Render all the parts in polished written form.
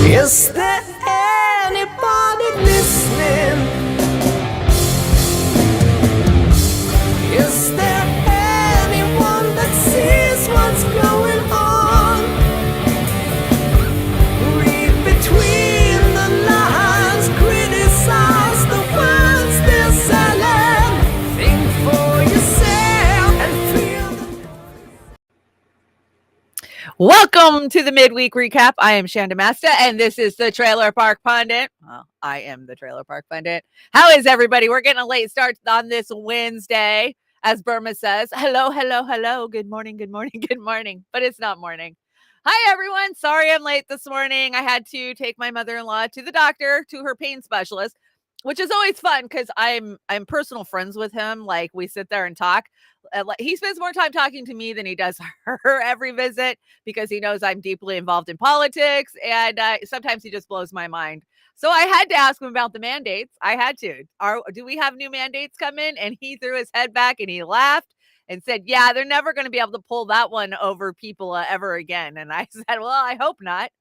Is there anybody listening? Is there anyone that sees what's going on? Read between the lines, criticize the words they're selling. Think for yourself and feel the... Welcome to the MidWeek recap. I am Chanda-Masta, and this is the Trailer Park Pundit. Well, I am the Trailer Park Pundit. How is everybody? We're getting a late start on this Wednesday, as Burma says. Hello, hello, hello. Good morning, good morning, good morning. But it's not morning. Hi, everyone. Sorry I'm late this morning. I had to take my mother-in-law to the doctor, to her pain specialist, which is always fun because I'm personal friends with him. Like, we sit there and talk. He spends more time talking to me than he does her every visit because he knows I'm deeply involved in politics, and sometimes he just blows my mind. So I had to ask him about the mandates. I had to. Do we have new mandates come in? And he threw his head back and he laughed and said, yeah, they're never going to be able to pull that one over people ever again. And I said, well, I hope not.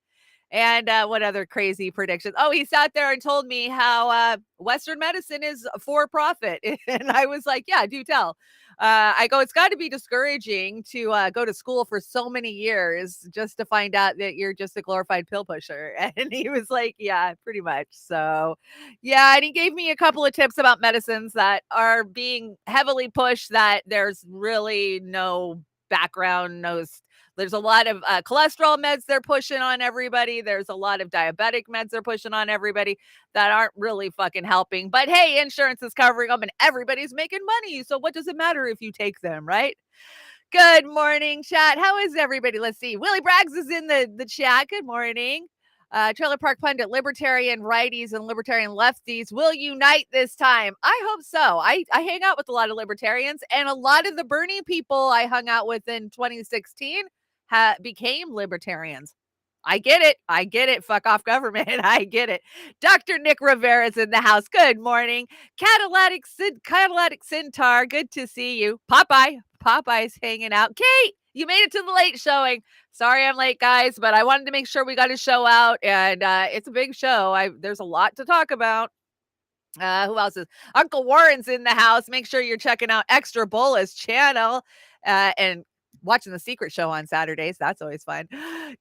And what other crazy predictions? Oh, he sat there and told me how Western medicine is for profit. And I was like, yeah, do tell. I go, it's got to be discouraging to go to school for so many years just to find out that you're just a glorified pill pusher. And he was like, yeah, pretty much. So, yeah. And he gave me a couple of tips about medicines that are being heavily pushed that there's really no background, there's a lot of cholesterol meds they're pushing on everybody. There's a lot of diabetic meds they're pushing on everybody that aren't really fucking helping. But hey, insurance is covering them and everybody's making money. So what does it matter if you take them, right? Good morning, chat. How is everybody? Let's see. Willie Braggs is in the chat. Good morning. Trailer Park Pundit, libertarian righties and libertarian lefties will unite this time. I hope so. I hang out with a lot of libertarians, and a lot of the Bernie people I hung out with in 2016 became libertarians. I get it. I get it. Fuck off government. I get it. Dr. Nick Rivera's in the house. Good morning. Catalytic Centaur. Good to see you. Popeye's hanging out. Kate, you made it to the late showing. Sorry I'm late, guys, but I wanted to make sure we got a show out, and it's a big show. There's a lot to talk about. Who else is? Uncle Warren's in the house. Make sure you're checking out Extra Bolus channel and watching the Secret Show on Saturdays. That's always fun.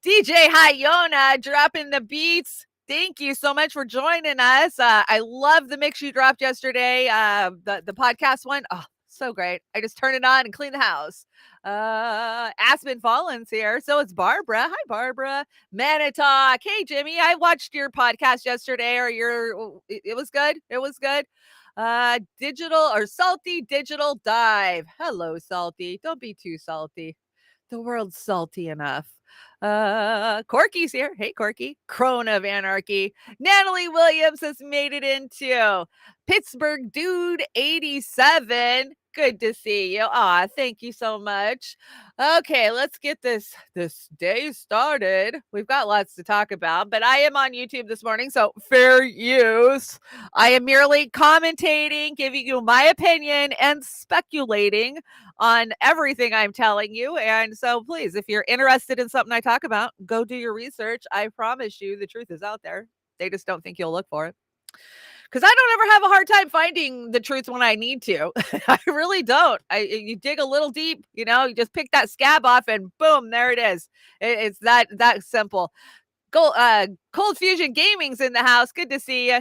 DJ Hyona dropping the beats. Thank you so much for joining us. I love the mix you dropped yesterday. The podcast one. Oh, so great. I just turn it on and clean the house. Aspen Fallen's here. So it's Barbara. Hi, Barbara. Manitalk. Hey, Jimmy. I watched your podcast yesterday, it was good. It was good. Salty Digital Dive. Hello, Salty. Don't be too salty. The world's salty enough. Corky's here. Hey, Corky. Crone of Anarchy. Natalie Williams has made it into Pittsburgh Dude 87. Good to see you. Aw, thank you so much. Okay, let's get this day started. We've got lots to talk about, but I am on YouTube this morning, so fair use. I am merely commentating, giving you my opinion, and speculating on everything I'm telling you. And so please, if you're interested in something I talk about, go do your research. I promise you the truth is out there. They just don't think you'll look for it. Because I don't ever have a hard time finding the truth when I need to. I really don't. You dig a little deep, you just pick that scab off and boom, there it is. It's that simple. Cold Fusion Gaming's in the house. Good to see you.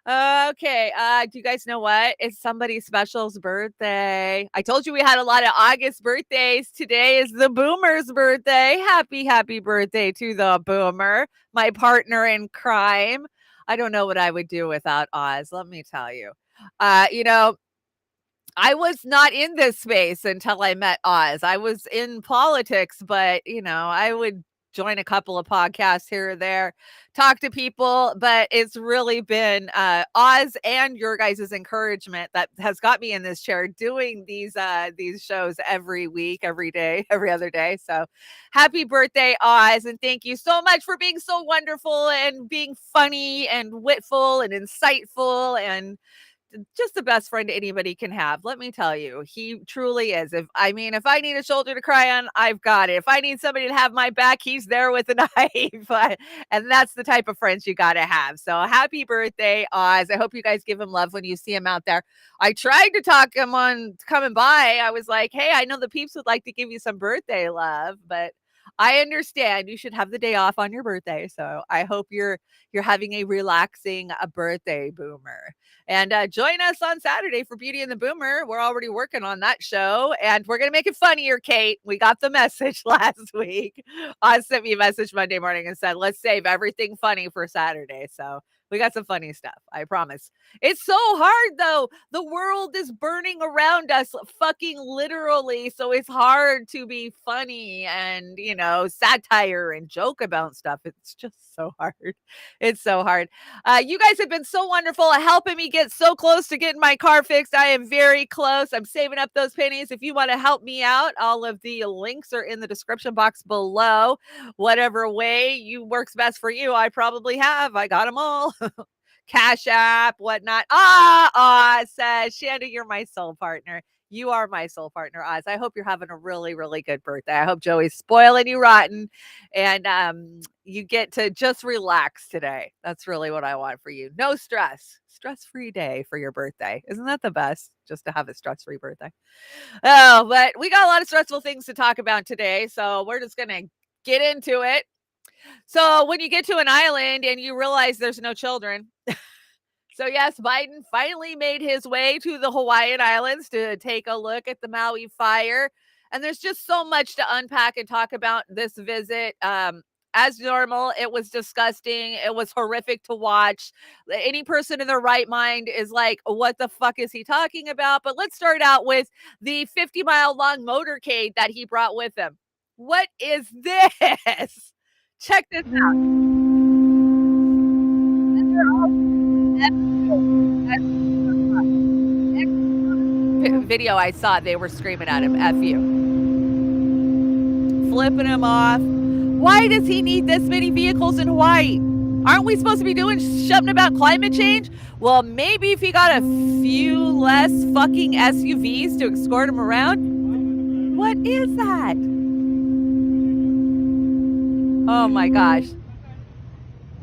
Okay. Do you guys know what? It's somebody special's birthday. I told you we had a lot of August birthdays. Today is the Boomer's birthday. Happy birthday to the Boomer, my partner in crime. I don't know what I would do without Oz. Let me tell you. I was not in this space until I met Oz. I was in politics, but I would join a couple of podcasts here or there, talk to people, but it's really been Oz and your guys' encouragement that has got me in this chair doing these shows every week, every day, every other day. So happy birthday, Oz, and thank you so much for being so wonderful and being funny and witful and insightful and just the best friend anybody can have. Let me tell you, he truly is. If I need a shoulder to cry on, I've got it. If I need somebody to have my back, he's there with a knife. And that's the type of friends you got to have. So happy birthday, Oz. I hope you guys give him love when you see him out there. I tried to talk him on coming by. I was like, hey, I know the peeps would like to give you some birthday love, but I understand you should have the day off on your birthday. So I hope you're having a relaxing birthday, Boomer. And join us on Saturday for Beauty and the Boomer. We're already working on that show, and we're going to make it funnier, Kate. We got the message last week. I sent me a message Monday morning and said, let's save everything funny for Saturday. So we got some funny stuff, I promise. It's so hard, though. The world is burning around us, fucking literally. So it's hard to be funny and, satire and joke about stuff. It's just so hard. It's so hard. You guys have been so wonderful at helping me get so close to getting my car fixed. I am very close. I'm saving up those pennies. If you want to help me out, all of the links are in the description box below. Whatever way works best for you, I probably have. I got them all. Cash App, whatnot. Oz says, Shanda, you're my soul partner. You are my soul partner, Oz. I hope you're having a really, really good birthday. I hope Joey's spoiling you rotten and you get to just relax today. That's really what I want for you. No stress. Stress-free day for your birthday. Isn't that the best? Just to have a stress-free birthday. Oh, but we got a lot of stressful things to talk about today, so we're just going to get into it. So when you get to an island and you realize there's no children, so yes, Biden finally made his way to the Hawaiian Islands to take a look at the Maui fire. And there's just so much to unpack and talk about this visit. As normal, it was disgusting. It was horrific to watch. Any person in their right mind is like, what the fuck is he talking about? But let's start out with the 50-mile long motorcade that he brought with him. What is this? Check this out. Video I saw, they were screaming at him, F you. Flipping him off. Why does he need this many vehicles in Hawaii? Aren't we supposed to be doing something about climate change? Well, maybe if he got a few less fucking SUVs to escort him around. What is that? Oh my gosh.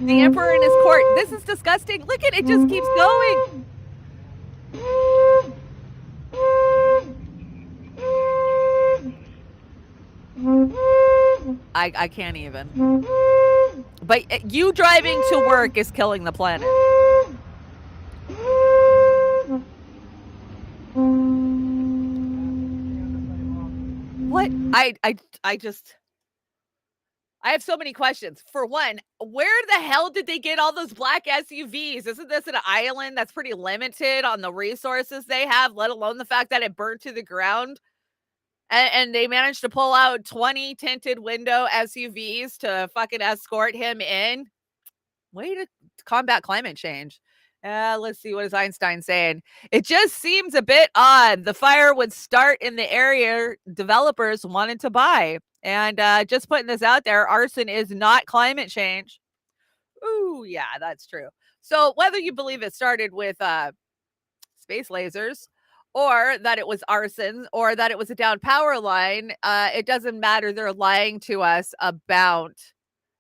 The emperor in his court. This is disgusting. Look at it, just keeps going. I can't even. But you driving to work is killing the planet. What? I have so many questions. For one, where the hell did they get all those black SUVs? Isn't this an island that's pretty limited on the resources they have, let alone the fact that it burnt to the ground? And they managed to pull out 20 tinted window SUVs to fucking escort him in. Way to combat climate change. Let's see, what is Einstein saying? It just seems a bit odd. The fire would start in the area developers wanted to buy. And just putting this out there, arson is not climate change. Ooh, yeah, that's true. So whether you believe it started with space lasers or that it was arson or that it was a down power line, it doesn't matter. They're lying to us about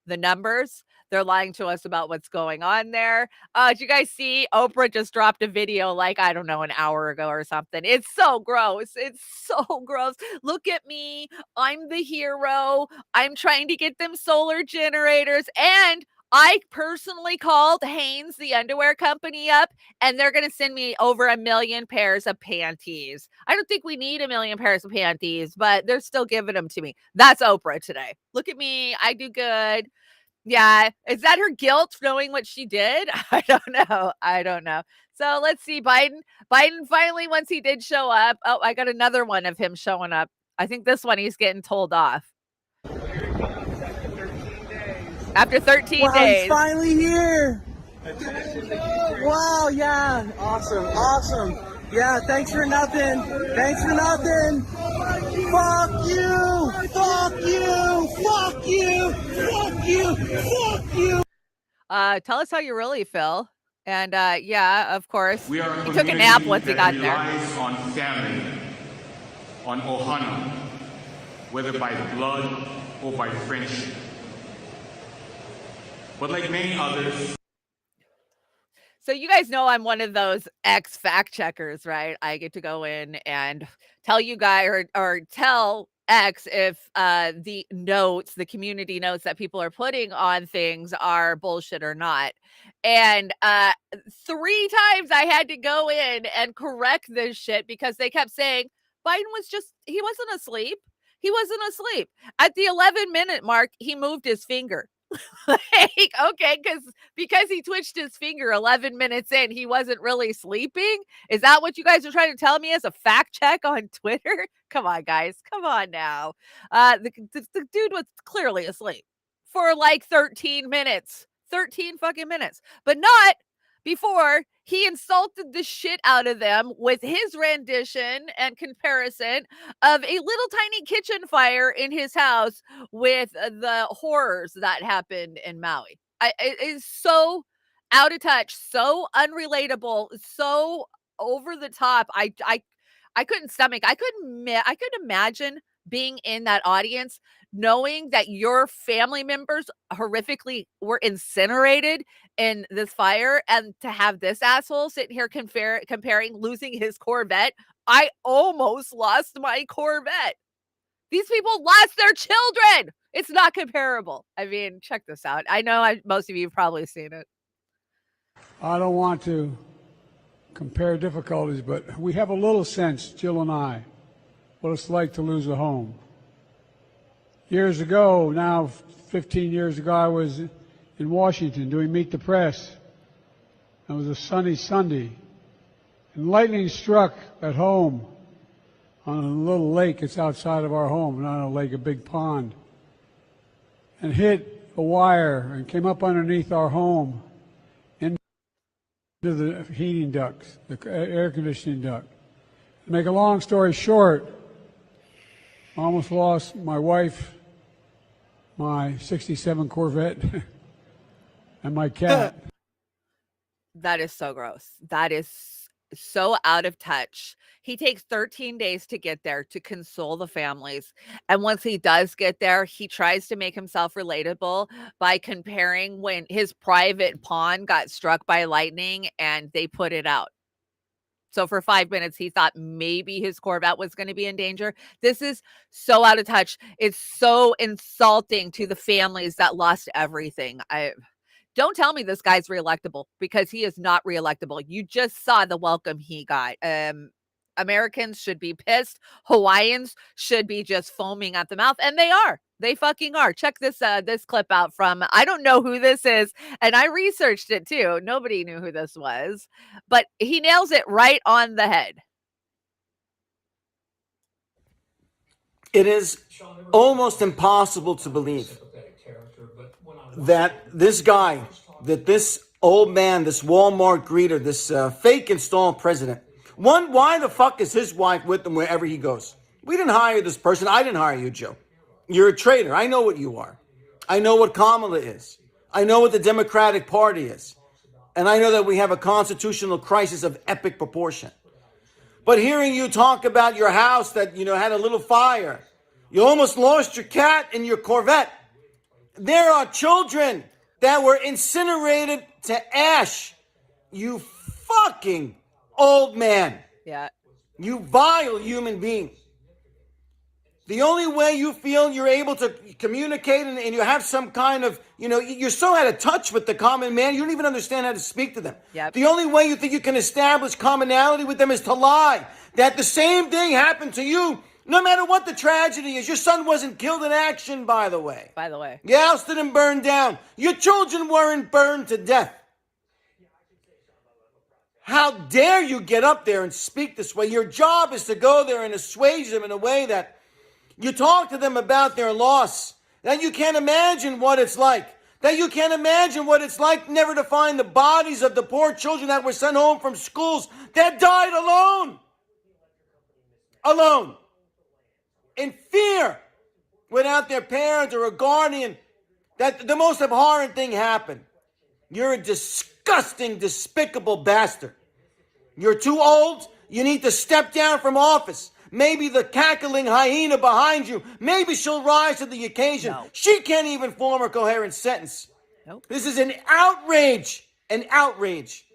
the numbers. They're lying to us about what's going on there. Did you guys see Oprah just dropped a video like, I don't know, an hour ago or something? It's so gross. It's so gross. Look at me. I'm the hero. I'm trying to get them solar generators. And I personally called Hanes, the underwear company, up, and they're going to send me over 1 million pairs of panties. I don't think we need 1 million pairs of panties, but they're still giving them to me. That's Oprah today. Look at me. I do good. Yeah. Is that her guilt knowing what she did? I don't know. So let's see. Biden finally, once he did show up. Oh, I got another one of him showing up. I think this one he's getting told off. After 13 Wow, days. he's finally here. Wow, yeah. Awesome. Yeah, thanks for nothing. Fuck you. Tell us how you really feel. And yeah, of course, We are a he took a nap community once he that got there. relies on family, on ohana, whether by blood or by friendship. But like many others, So you guys know I'm one of those ex fact checkers, right? I get to go in and tell you guys or tell X if the community notes that people are putting on things are bullshit or not. And 3 times I had to go in and correct this shit because they kept saying Biden he wasn't asleep. He wasn't asleep. At the 11-minute mark, he moved his finger. Like, okay, because he twitched his finger 11 minutes in, he wasn't really sleeping. Is that what you guys are trying to tell me as a fact check on Twitter? Come on, guys. Come on now. The dude was clearly asleep for like 13 minutes. 13 fucking minutes. But not before he insulted the shit out of them with his rendition and comparison of a little tiny kitchen fire in his house with the horrors that happened in Maui. It is so out of touch, so unrelatable, so over the top. I couldn't stomach. I could imagine being in that audience knowing that your family members horrifically were incinerated in this fire, and to have this asshole sitting here comparing losing his Corvette. I almost lost my Corvette. These people lost their children. It's not comparable. I mean, check this out. I know most of you have probably seen it. I don't want to compare difficulties, but we have a little sense, Jill and I, what it's like to lose a home. Years ago, now 15 years ago, I was in Washington doing Meet the Press. It was a sunny Sunday, and lightning struck at home on a little lake. It's outside of our home, not a lake, a big pond, and hit a wire and came up underneath our home into the heating ducts, the air conditioning duct. To make a long story short, I almost lost my wife, my 67 Corvette, and my cat. That is so gross. That is so out of touch. He takes 13 days to get there to console the families. And once he does get there, he tries to make himself relatable by comparing when his private pawn got struck by lightning and they put it out. So for 5 minutes, he thought maybe his Corvette was going to be in danger. This is so out of touch. It's so insulting to the families that lost everything. Don't tell me this guy's reelectable, because he is not reelectable. You just saw the welcome he got. Americans should be pissed. Hawaiians should be just foaming at the mouth, and they are. They fucking are. Check this clip out from, I don't know who this is, and I researched it too. Nobody knew who this was, but he nails it right on the head. It is almost impossible to believe that this guy, that this old man, this Walmart greeter, this fake installed president, why the fuck is his wife with him wherever he goes? We didn't hire this person. I didn't hire you, Joe. You're a traitor. I know what you are. I know what Kamala is. I know what the Democratic Party is. And I know that we have a constitutional crisis of epic proportion. But hearing you talk about your house that, had a little fire, you almost lost your cat and your Corvette. There are children that were incinerated to ash. You fucking old man. Yeah. You vile human being. The only way you feel you're able to communicate and you have some kind of, you're so out of touch with the common man, you don't even understand how to speak to them. Yep. The only way you think you can establish commonality with them is to lie. That the same thing happened to you, no matter what the tragedy is. Your son wasn't killed in action, by the way. Your house didn't burn down. Your children weren't burned to death. How dare you get up there and speak this way? Your job is to go there and assuage them in a way that you talk to them about their loss. Then you can't imagine what it's like that you can't imagine what it's like never to find the bodies of the poor children that were sent home from schools that died alone. Alone. In fear. Without their parent or a guardian. That the most abhorrent thing happened. You're a disgusting, despicable bastard. You're too old. You need to step down from office. Maybe the cackling hyena behind you, maybe she'll rise to the occasion. No. She can't even form a coherent sentence. Nope. This is an outrage. An outrage.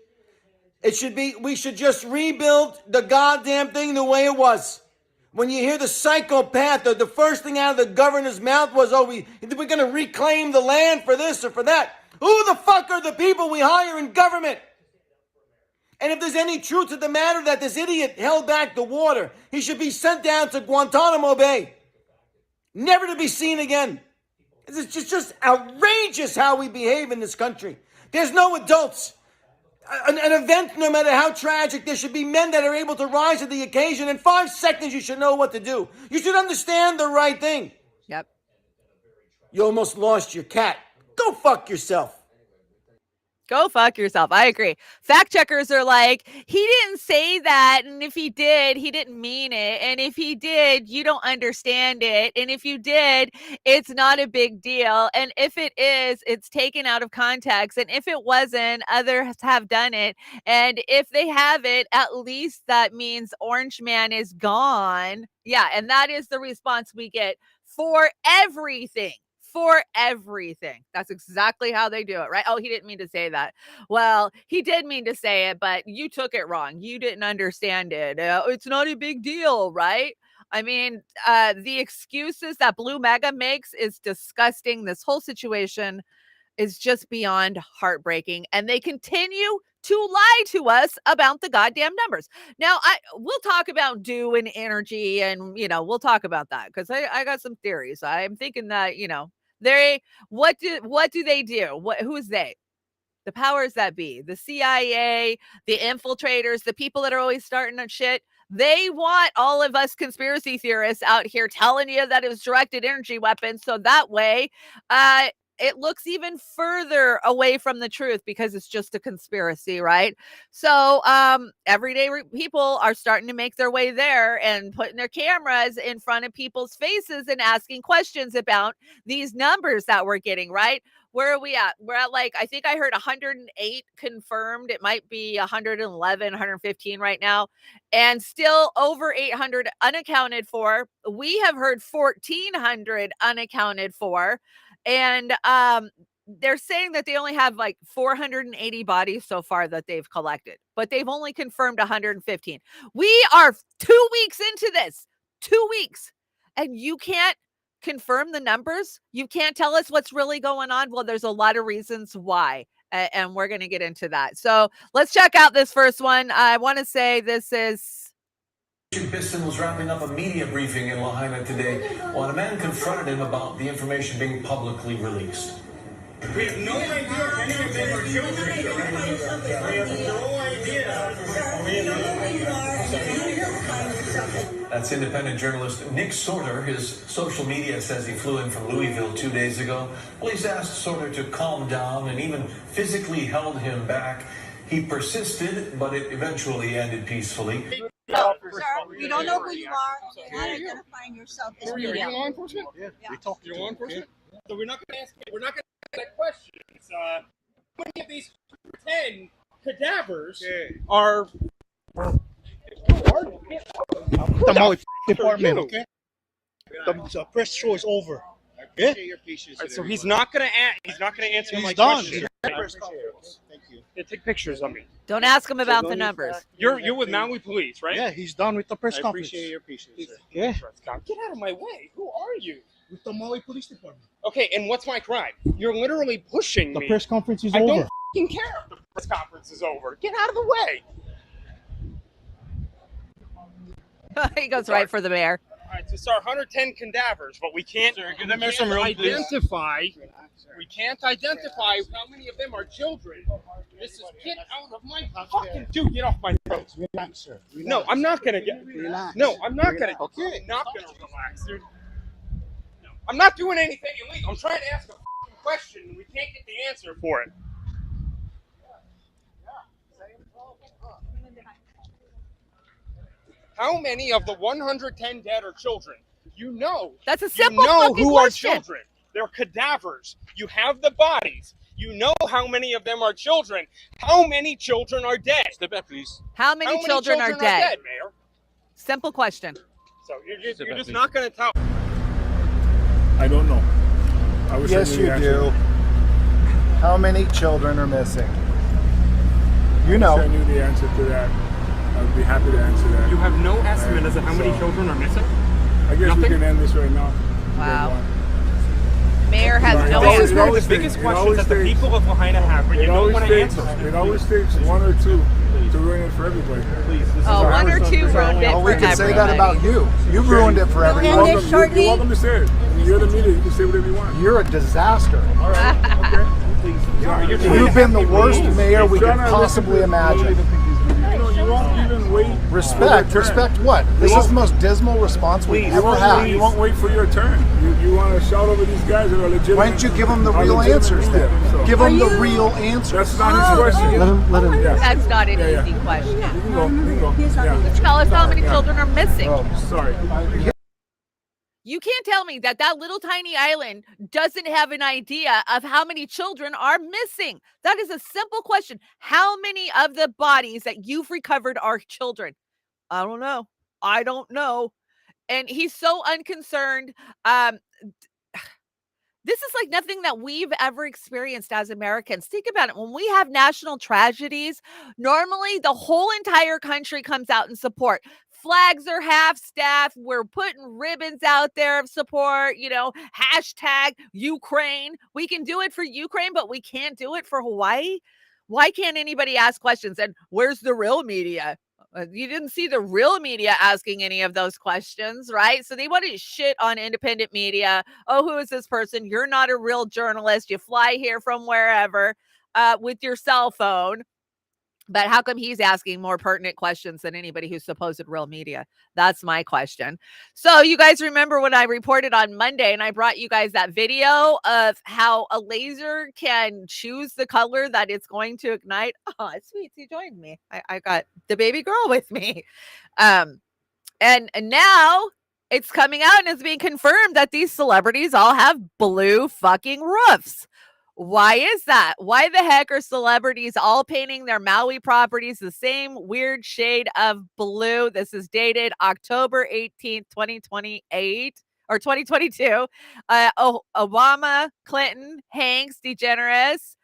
We should just rebuild the goddamn thing the way it was. When you hear the psychopath, the first thing out of the governor's mouth was, we're going to reclaim the land for this or for that. Who the fuck are the people we hire in government? And if there's any truth to the matter that this idiot held back the water, he should be sent down to Guantanamo Bay. Never to be seen again. It's just outrageous how we behave in this country. There's no adults. An event, no matter how tragic, there should be men that are able to rise to the occasion. In 5 seconds, you should know what to do. You should understand the right thing. Yep. You almost lost your cat. Go fuck yourself. Go fuck yourself. I agree. Fact checkers are like, he didn't say that. And if he did, he didn't mean it. And if he did, you don't understand it. And if you did, it's not a big deal. And if it is, it's taken out of context. And if it wasn't, others have done it. And if they have it, at least that means Orange Man is gone. Yeah. And that is the response we get for everything. For everything. That's exactly how they do it, right? Oh, he didn't mean to say that. Well, he did mean to say it, but you took it wrong. You didn't understand it. It's not a big deal, right? I mean, the excuses that Blue Mega makes is disgusting. This whole situation is just beyond heartbreaking. And they continue to lie to us about the goddamn numbers. Now, we'll talk about dew and energy, and we'll talk about that because I got some theories. I'm thinking that what do they do? Who is they? The powers that be, the CIA, the infiltrators, the people that are always starting on shit. They want all of us conspiracy theorists out here telling you that it was directed energy weapons, so that way, it looks even further away from the truth because it's just a conspiracy, right? So everyday people are starting to make their way there and putting their cameras in front of people's faces and asking questions about these numbers that we're getting, right? Where are we at? We're at I think I heard 108 confirmed. It might be 111, 115 right now. And still over 800 unaccounted for. We have heard 1,400 unaccounted for. And they're saying that they only have 480 bodies so far that they've collected, but they've only confirmed 115. We are 2 weeks into this, 2 weeks, and you can't confirm the numbers. You can't tell us what's really going on. Well, there's a lot of reasons why, and we're going to get into that. So let's check out this first one. I want to say this is Piston was wrapping up a media briefing in Lahaina today when a man confronted him about the information being publicly released. We have no idea if any of them are children. We have no idea. That's independent journalist Nick Sorter. His social media says he flew in from Louisville 2 days ago. Police asked Sorter to calm down and even physically held him back. He persisted, but it eventually ended peacefully. Sir, we don't know who you are. You're not identifying yourself as media. Are you law enforcement? Yeah. We talk to law enforcement. Yeah. So we're not going to ask that question. How many of these 10 cadavers are the Maui department? Okay. The press show is over. Yeah. Right, so he's not going to answer my done. question. Thank you. Yeah, take pictures of me. don't ask him about the numbers. You're with Maui Police, right? Yeah, he's done with the press conference. Appreciate your patience. Sir. Yeah. Get out of my way. Who are you? With the Maui Police Department. Okay, and what's my crime? You're literally pushing me. The press conference is I over. don't f***ing care if the press conference is over. Get out of the way. He goes right for the mayor. All right, so it's our 110 cadavers, but we can't identify. We can't identify how many of them are children. This is get out of my fucking dude. Get off my throat. Relax, sir. Relax. No, I'm not gonna get. Relax. No, I'm not gonna. Okay. I'm not gonna relax, dude. No, I'm not doing anything illegal. I'm trying to ask a question and we can't get the answer for it. How many of the 110 dead are children? You know. That's a simple you know fucking who question. are children. They're cadavers. You have the bodies. You know how many of them are children. How many children are dead? Step back, please. How many children are dead? Mayor? Simple question. So you're just not going to tell. I don't know. I wish Yes, I knew you the answer. do. How many children are missing? You I know. wish I knew the answer to that. I would be happy to answer that. You have no estimate as to how many children are missing? I guess we can end this right now. Wow. Mayor has Sorry, no it answer. always the biggest takes- questions that the takes- people of Lahaina have, but you it don't always want to takes- answer. It always takes one or two to ruin it for everybody. Oh, one or two ruined it Well, for we can say that everybody. about you. You ruined it for end everyone. it shortly. You're welcome to say it. You're the media. You can say whatever you want. You're a disaster. All right. Okay. You've been the worst mayor we could possibly imagine. You won't even wait. Respect. Respect what? This is the most dismal response we've ever had. You won't wait for your turn. You want to shout over these guys that are legitimate. Why don't you give them the are real legitimate answers media, then? so. Give them the real answers. That's not his question. Let him. Yeah. That's not an Yeah. easy question. You can go. You can go. Yeah. Tell us how many children are missing. Oh, sorry. You can't tell me that that little tiny island doesn't have an idea of how many children are missing. That is a simple question. How many of the bodies that you've recovered are children? I don't know. I don't know. And he's so unconcerned. This is like nothing that we've ever experienced as Americans. Think about it. When we have national tragedies, normally the whole entire country comes out in support. Flags are half staff. We're putting ribbons out there of support, hashtag Ukraine. We can do it for Ukraine, but we can't do it for Hawaii. Why can't anybody ask questions? And where's the real media? You didn't see the real media asking any of those questions, right? So they want to shit on independent media. Oh, who is this person? You're not a real journalist. You fly here from wherever with your cell phone. But how come he's asking more pertinent questions than anybody who's supposed real media? That's my question. So you guys remember when I reported on Monday and I brought you guys that video of how a laser can choose the color that it's going to ignite? Oh, sweet. You joined me. I got the baby girl with me. And now it's coming out and it's being confirmed that these celebrities all have blue fucking roofs. Why is that? Why the heck are celebrities all painting their Maui properties the same weird shade of blue? This is dated October 18th, 2028 or 2022. Obama, Clinton, Hanks, DeGeneres,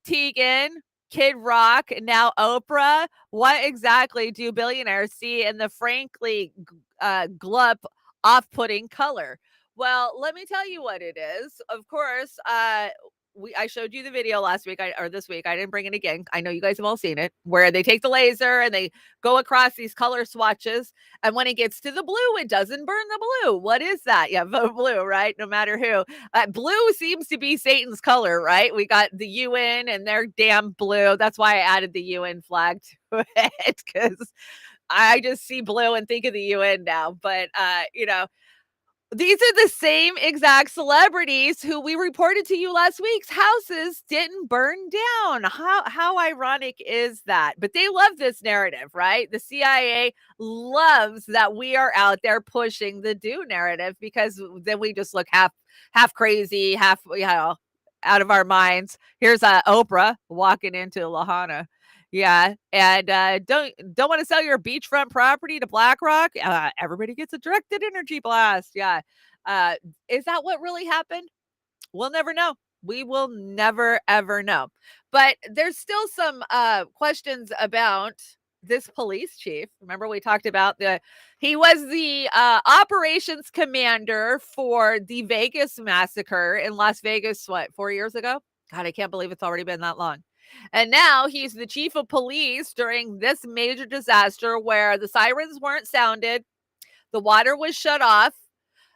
Tegan, Kid Rock, and now Oprah. What exactly do billionaires see in the frankly glup, off-putting color? Well, let me tell you what it is. Of course, I showed you the video last week or this week. I didn't bring it again. I know you guys have all seen it, where they take the laser and they go across these color swatches. And when it gets to the blue, it doesn't burn the blue. What is that? Yeah, vote blue, right? No matter who. Blue seems to be Satan's color, right? We got the UN and their damn blue. That's why I added the UN flag to it, because I just see blue and think of the UN now. But, these are the same exact celebrities who we reported to you last week's houses didn't burn down. How ironic is that? But they love this narrative, right? The CIA loves that we are out there pushing the do narrative, because then we just look half crazy, half out of our minds. Here's Oprah walking into Lahaina. Yeah, and don't want to sell your beachfront property to BlackRock. Everybody gets a directed energy blast. Yeah, is that what really happened? We'll never know. We will never ever know. But there's still some questions about this police chief. Remember, we talked about he was the operations commander for the Vegas massacre in Las Vegas. What, 4 years ago? God, I can't believe it's already been that long. And now he's the chief of police during this major disaster where the sirens weren't sounded, the water was shut off,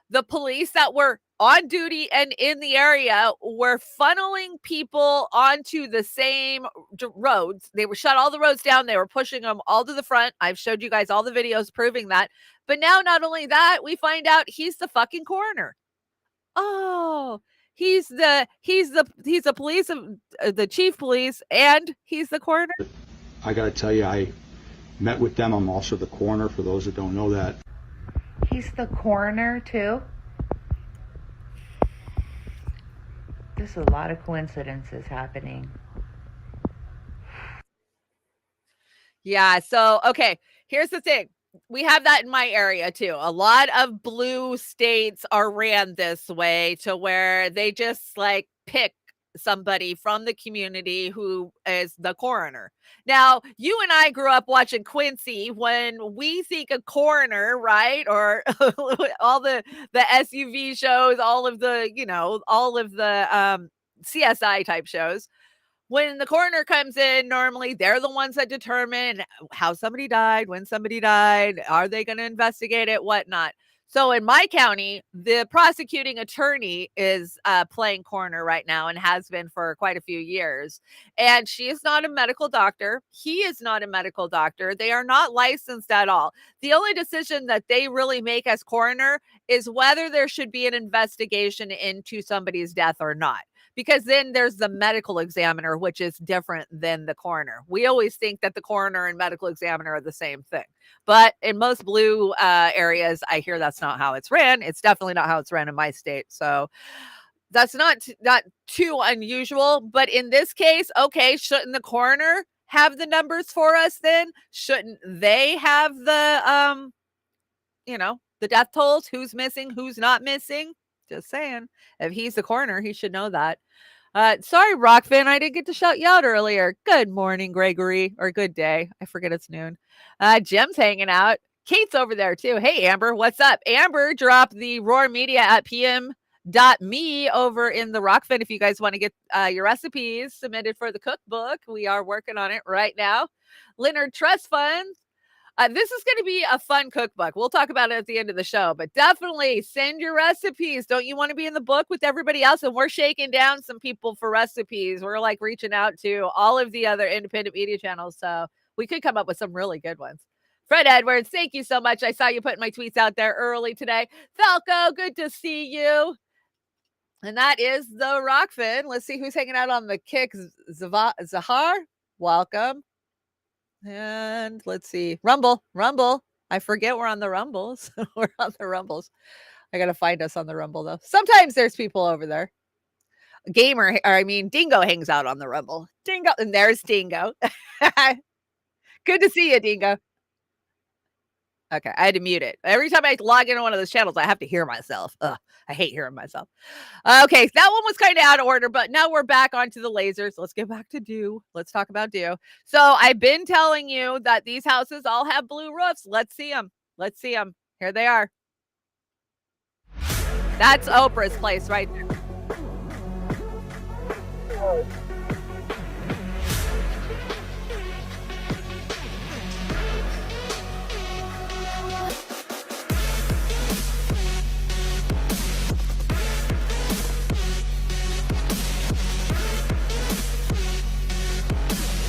the police that were on duty and in the area were funneling people onto the same roads. They were shut all the roads down. They were pushing them all to the front. I've showed you guys all the videos proving that. But now, not only that, we find out he's the fucking coroner. Oh, He's the police of the chief police, and he's the coroner. I got to tell you, I met with them. I'm also the coroner, for those that don't know that. He's the coroner, too? There's a lot of coincidences happening. Yeah. So, okay. Here's the thing. We have that in my area too. A lot of blue states are ran this way, to where they just like pick somebody from the community who is the coroner. Now, you and I grew up watching Quincy. When we think of coroner, right? Or all the SUV shows, all of the CSI type shows. When the coroner comes in, normally they're the ones that determine how somebody died, when somebody died, are they going to investigate it, whatnot. So in my county, the prosecuting attorney is playing coroner right now, and has been for quite a few years. And she is not a medical doctor. He is not a medical doctor. They are not licensed at all. The only decision that they really make as coroner is whether there should be an investigation into somebody's death or not. Because then there's the medical examiner, which is different than the coroner. We always think that the coroner and medical examiner are the same thing. But in most blue areas, I hear that's not how it's ran. It's definitely not how it's ran in my state. So that's not too unusual. But in this case, okay, shouldn't the coroner have the numbers for us then? Shouldn't they have the, the death tolls? Who's missing? Who's not missing? Just saying. If he's the coroner, he should know that. Sorry, Rokfin, I didn't get to shout you out earlier. Good morning, Gregory, or good day. I forget it's noon. Jim's hanging out. Kate's over there too. Hey, Amber, what's up? Amber dropped the Roar Media at pm.me over in the Rokfin. If you guys want to get your recipes submitted for the cookbook, we are working on it right now. Leonard Trust Fund. This is going to be a fun cookbook. We'll talk about it at the end of the show, but definitely send your recipes. Don't you want to be in the book with everybody else? And we're shaking down some people for recipes. We're like reaching out to all of the other independent media channels. So we could come up with some really good ones. Fred Edwards, thank you so much. I saw you putting my tweets out there early today. Falco, good to see you. And that is the Rokfin. Let's see who's hanging out on the kick. Zahar, welcome. And let's see. Rumble. I forget we're on the Rumbles. We're on the Rumbles. I got to find us on the Rumble, though. Sometimes there's people over there. Dingo hangs out on the Rumble. Dingo. And there's Dingo. Good to see you, Dingo. Okay, I had to mute it. Every time I log into one of those channels, I have to hear myself. Ugh, I hate hearing myself. Okay, that one was kind of out of order, but now we're back onto the lasers. Let's get back to Dew. Let's talk about Dew. So I've been telling you that these houses all have blue roofs. Let's see them. Here they are. That's Oprah's place right there.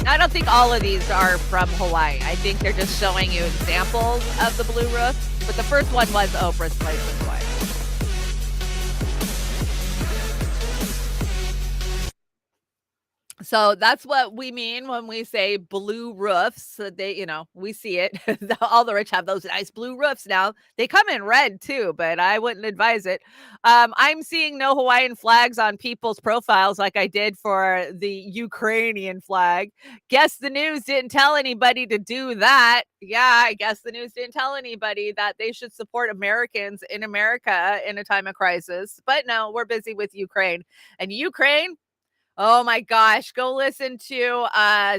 I don't think all of these are from Hawaii. I think they're just showing you examples of the blue roofs. But the first one was Oprah's place in Hawaii. So that's what we mean when we say blue roofs. They, we see it. All the rich have those nice blue roofs now. They come in red too, but I wouldn't advise it. I'm seeing no Hawaiian flags on people's profiles like I did for the Ukrainian flag. Guess the news didn't tell anybody to do that. Yeah, I guess the news didn't tell anybody that they should support Americans in America in a time of crisis. But no, we're busy with Ukraine. And Ukraine, oh my gosh, go listen to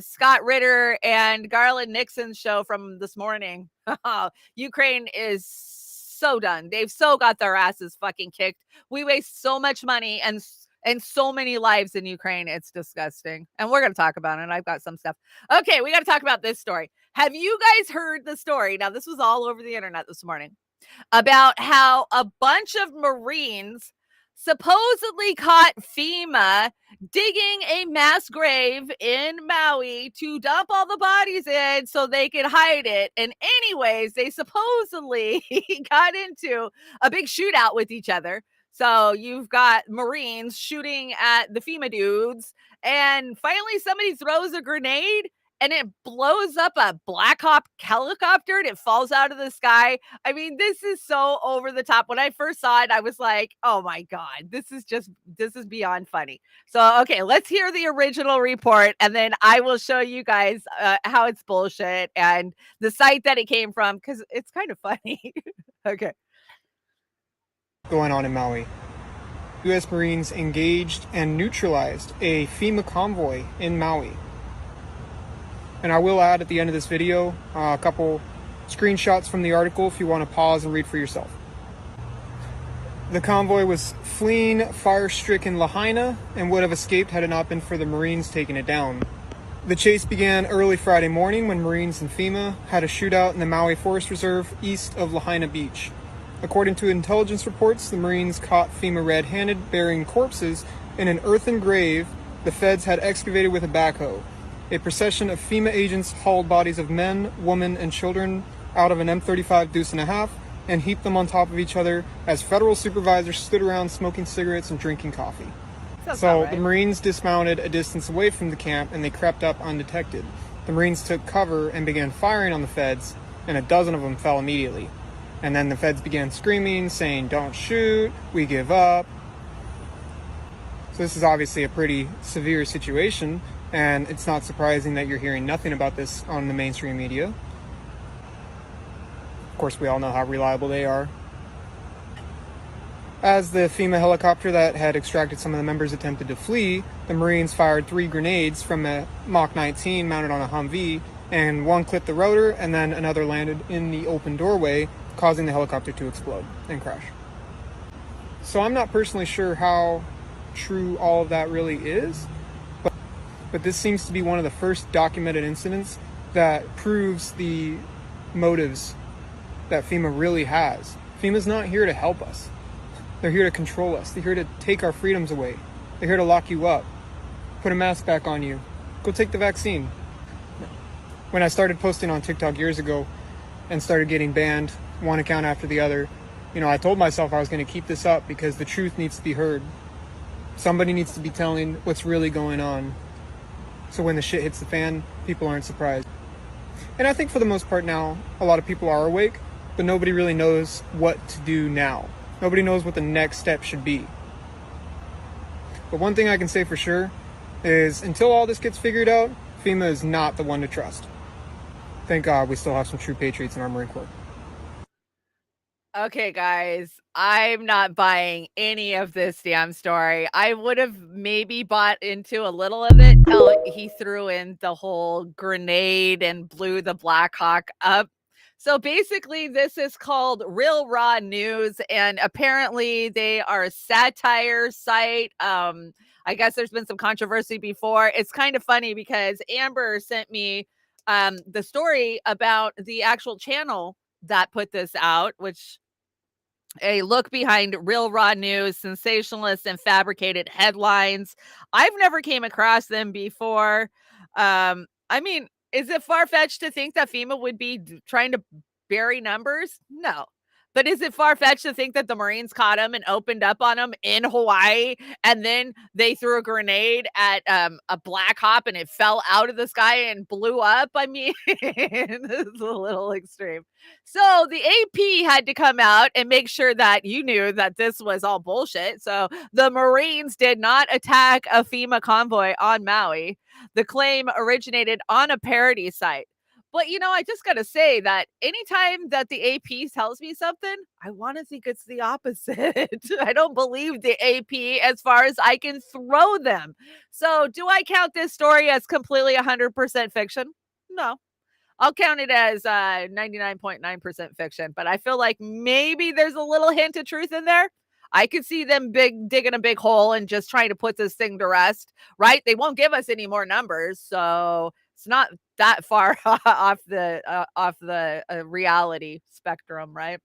Scott Ritter and Garland Nixon's show from this morning. Ukraine is so done. They've so got their asses fucking kicked. We waste so much money and so many lives in Ukraine. It's disgusting. And we're going to talk about it. I've got some stuff. Okay, we got to talk about this story. Have you guys heard the story? Now, this was all over the internet this morning about how a bunch of Marines supposedly caught FEMA digging a mass grave in Maui to dump all the bodies in so they could hide it. And anyways, they supposedly got into a big shootout with each other. So you've got Marines shooting at the FEMA dudes, and finally somebody throws a grenade and it blows up a Black Hawk helicopter and it falls out of the sky. I mean, this is so over the top. When I first saw it, I was like, oh my God, this is beyond funny. So, okay, let's hear the original report and then I will show you guys how it's bullshit and the site that it came from because it's kind of funny. Okay. Going on in Maui. U.S. Marines engaged and neutralized a FEMA convoy in Maui. And I will add at the end of this video a couple screenshots from the article if you want to pause and read for yourself. The convoy was fleeing fire-stricken Lahaina and would have escaped had it not been for the Marines taking it down. The chase began early Friday morning when Marines and FEMA had a shootout in the Maui Forest Reserve east of Lahaina Beach. According to intelligence reports, the Marines caught FEMA red-handed burying corpses in an earthen grave the feds had excavated with a backhoe. A procession of FEMA agents hauled bodies of men, women, and children out of an M35 Deuce and a half and heaped them on top of each other as federal supervisors stood around smoking cigarettes and drinking coffee. So the Marines dismounted a distance away from the camp and they crept up undetected. The Marines took cover and began firing on the feds, and a dozen of them fell immediately. And then the feds began screaming, saying, "Don't shoot, we give up." So this is obviously a pretty severe situation, and it's not surprising that you're hearing nothing about this on the mainstream media. Of course, we all know how reliable they are. As the FEMA helicopter that had extracted some of the members attempted to flee, the Marines fired 3 grenades from a Mach 19 mounted on a Humvee, and one clipped the rotor, and then another landed in the open doorway, causing the helicopter to explode and crash. So I'm not personally sure how true all of that really is, but this seems to be one of the first documented incidents that proves the motives that FEMA really has. FEMA's not here to help us. They're here to control us. They're here to take our freedoms away. They're here to lock you up, put a mask back on you, go take the vaccine. When I started posting on TikTok years ago and started getting banned, one account after the other, I told myself I was going to keep this up because the truth needs to be heard. Somebody needs to be telling what's really going on. So when the shit hits the fan, people aren't surprised. And I think for the most part now, a lot of people are awake, but nobody really knows what to do now. Nobody knows what the next step should be. But one thing I can say for sure is until all this gets figured out, FEMA is not the one to trust. Thank God we still have some true patriots in our Marine Corps. Okay, guys, I'm not buying any of this damn story. I would have maybe bought into a little of it till he threw in the whole grenade and blew the Black Hawk up. So basically, this is called Real Raw News, and apparently they are a satire site. I guess there's been some controversy before. It's kind of funny because Amber sent me the story about the actual channel that put this out, which a look behind Real Raw News, sensationalist and fabricated headlines. I've never came across them before. I mean, is it far-fetched to think that FEMA would be trying to bury numbers? No. But is it far-fetched to think that the Marines caught them and opened up on them in Hawaii, and then they threw a grenade at a Black Hawk and it fell out of the sky and blew up? I mean, this is a little extreme. So the AP had to come out and make sure that you knew that this was all bullshit. So the Marines did not attack a FEMA convoy on Maui. The claim originated on a parody site. But, I just got to say that anytime that the AP tells me something, I want to think it's the opposite. I don't believe the AP as far as I can throw them. So do I count this story as completely 100% fiction? No. I'll count it as 99.9% fiction. But I feel like maybe there's a little hint of truth in there. I could see them digging a big hole and just trying to put this thing to rest, right? They won't give us any more numbers. So it's not that far off the reality spectrum, right?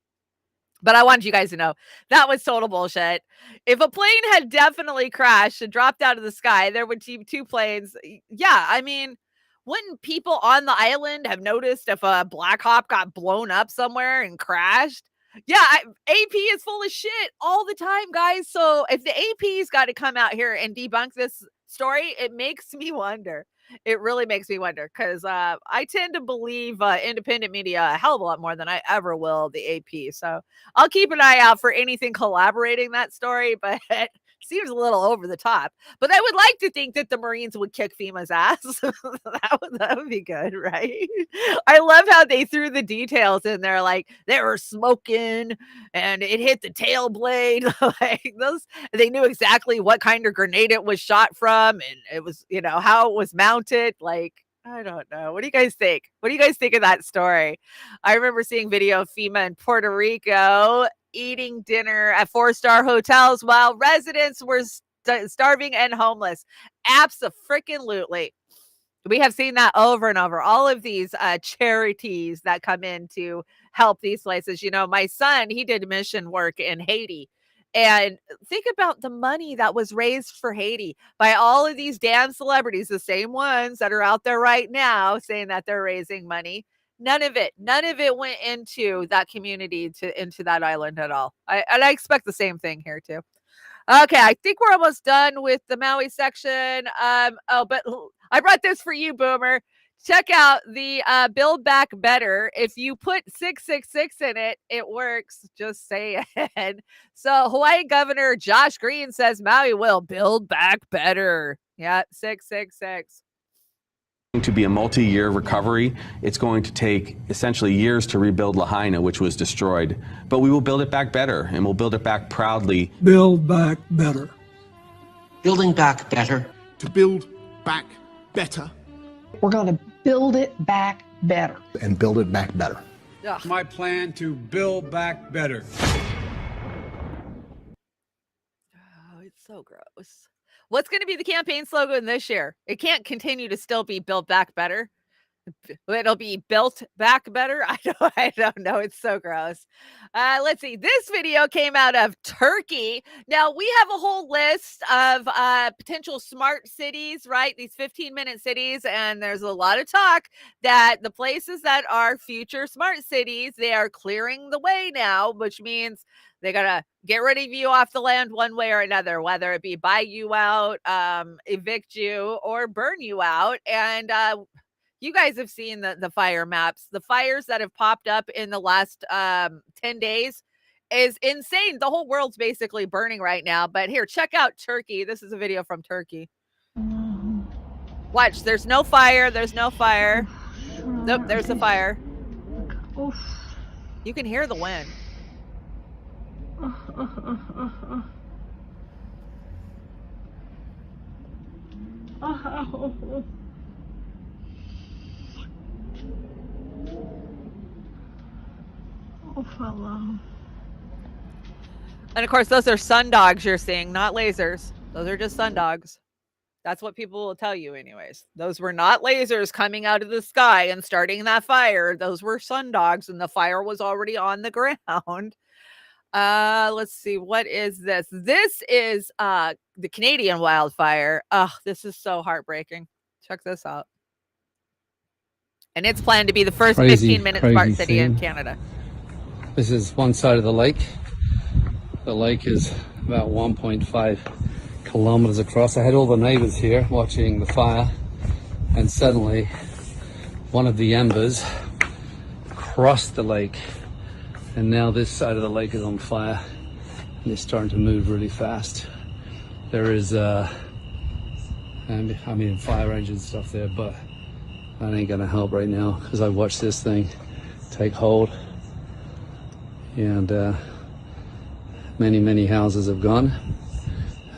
But I wanted you guys to know that was total bullshit. If a plane had definitely crashed and dropped out of the sky, there would be 2 planes. Yeah, I mean, wouldn't people on the island have noticed if a Black Hawk got blown up somewhere and crashed? Yeah, AP is full of shit all the time, guys. So if the AP's got to come out here and debunk this story, it makes me wonder. It really makes me wonder because I tend to believe independent media a hell of a lot more than I ever will the AP. So I'll keep an eye out for anything collaborating that story, but seems a little over the top. But I would like to think that the Marines would kick FEMA's ass. that would be good, right? I love how they threw the details in there, like they were smoking and it hit the tail blade. Like those, they knew exactly what kind of grenade it was shot from, and it was, how it was mounted. Like, I don't know. What do you guys think? What do you guys think of that story? I remember seeing video of FEMA in Puerto Rico eating dinner at 4-star hotels while residents were starving and homeless. Abso-freaking-lutely. We have seen that over and over. All of these charities that come in to help these places. My son, he did mission work in Haiti. And think about the money that was raised for Haiti by all of these damn celebrities, the same ones that are out there right now saying that they're raising money. None of it went into that community, into that island at all. I expect the same thing here too. Okay, I think we're almost done with the Maui section. But I brought this for you, Boomer. Check out the Build Back Better. If you put 666 in it, it works. Just saying. So Hawaii Governor Josh Green says Maui will build back better. Yeah, 666. To be a multi-year recovery. It's going to take essentially years to rebuild Lahaina, which was destroyed, but we will build it back better, and we'll build it back proudly. Build back better. Building back better. To build back better. We're going to build it back better. And build it back better. Ugh. My plan to build back better. Oh, it's so gross. What's going to be the campaign slogan this year? It can't continue to still be Build Back Better. It'll be Built Back Better. I don't know. It's so gross. Let's see. This video came out of Turkey. Now, we have a whole list of potential smart cities, right? These 15-minute cities. And there's a lot of talk that the places that are future smart cities, they are clearing the way now, which means they got to get rid of you off the land one way or another, whether it be buy you out, evict you, or burn you out. And you guys have seen the fire maps. The fires that have popped up in the last 10 days is insane. The whole world's basically burning right now. But here, check out Turkey. This is a video from Turkey. Watch, there's no fire. There's no fire. Nope, there's the fire. You can hear the wind. And of course, those are sun dogs you're seeing, not lasers. Those are just sun dogs. That's what people will tell you anyways. Those were not lasers coming out of the sky and starting that fire. Those were sun dogs, and the fire was already on the ground. Let's see. What is this? This is the Canadian wildfire. Oh, this is so heartbreaking. Check this out. And it's planned to be the first 15-minute smart city in Canada. This is one side of the lake. The lake is about 1.5 kilometers across. I had all the neighbors here watching the fire, and suddenly one of the embers crossed the lake, and now this side of the lake is on fire, and it's starting to move really fast. There is fire engine stuff there, but that ain't gonna help right now because I watched this thing take hold, and many houses have gone,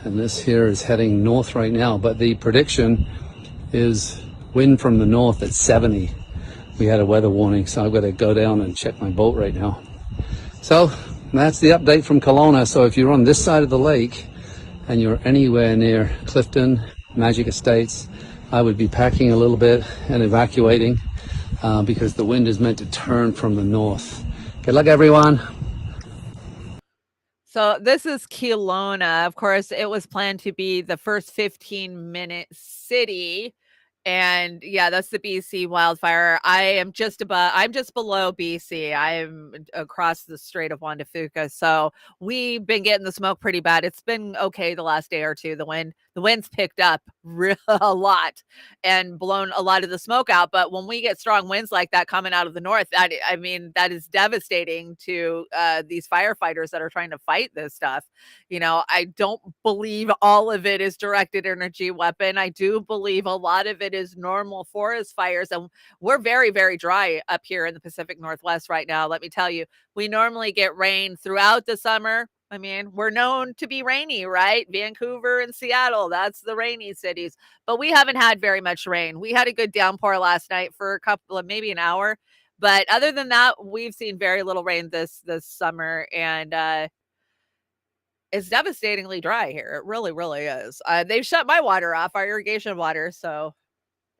and this here is heading north right now, but the prediction is wind from the north at 70. We had a weather warning, so I've got to go down and check my boat right now. So that's the update from Kelowna. So if you're on this side of the lake and you're anywhere near Clifton, Magic Estates, I would be packing a little bit and evacuating because the wind is meant to turn from the north. Good luck, everyone. So this is Kelowna. Of course, it was planned to be the first 15-minute city And yeah, that's the BC wildfire. I'm just below BC. I'm across the Strait of Juan de Fuca. So we've been getting the smoke pretty bad. It's been okay the last day or two. The wind's picked up a lot and blown a lot of the smoke out. But when we get strong winds like that coming out of the north, that is devastating to these firefighters that are trying to fight this stuff. I don't believe all of it is directed energy weapon. I do believe a lot of it is normal forest fires. And we're very, very dry up here in the Pacific Northwest right now. Let me tell you, we normally get rain throughout the summer. I mean, we're known to be rainy, right? Vancouver and Seattle, that's the rainy cities. But we haven't had very much rain. We had a good downpour last night for a couple of, maybe an hour. But other than that, we've seen very little rain this summer. And it's devastatingly dry here. It really, really is. They've shut my water off, our irrigation water. So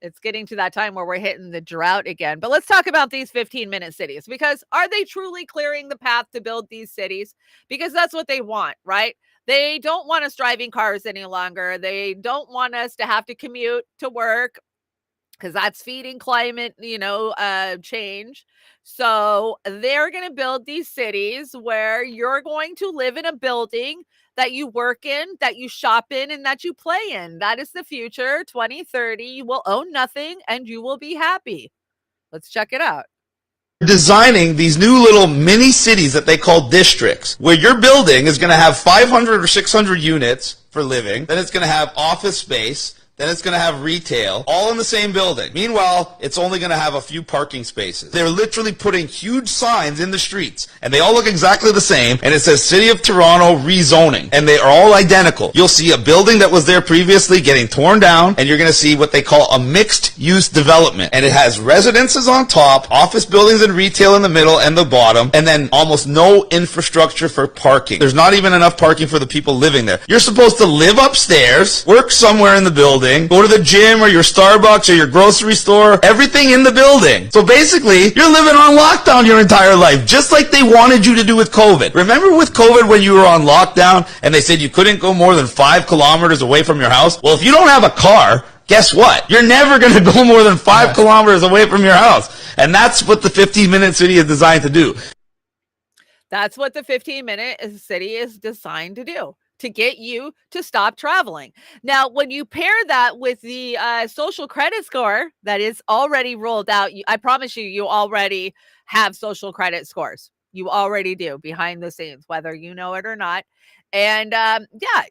it's getting to that time where we're hitting the drought again. But let's talk about these 15-minute cities, because are they truly clearing the path to build these cities? Because that's what they want, right? They don't want us driving cars any longer. They don't want us to have to commute to work, because that's feeding climate, change. So they're going to build these cities where you're going to live in a building that you work in, that you shop in, and that you play in. That is the future. 2030, you will own nothing and you will be happy. Let's check it out. Designing these new little mini cities that they call districts, where your building is going to have 500 or 600 units for living, then it's going to have office space, then it's going to have retail, all in the same building. Meanwhile, it's only going to have a few parking spaces. They're literally putting huge signs in the streets, and they all look exactly the same, and it says City of Toronto rezoning, and they are all identical. You'll see a building that was there previously getting torn down, and you're going to see what they call a mixed-use development, and it has residences on top, office buildings and retail in the middle and the bottom, and then almost no infrastructure for parking. There's not even enough parking for the people living there. You're supposed to live upstairs, work somewhere in the building, go to the gym or your Starbucks or your grocery store, everything in the building. So basically, you're living on lockdown your entire life, just like they wanted you to do with COVID. Remember with COVID when you were on lockdown and they said you couldn't go more than 5 kilometers away from your house? Well, if you don't have a car, guess what? You're never going to go more than 5 kilometers away from your house. And that's what the 15-minute city is designed to do. That's what the 15-minute city is designed to do, to get you to stop traveling. Now, when you pair that with the social credit score that is already rolled out, I promise you already have social credit scores. You already do behind the scenes, whether you know it or not. And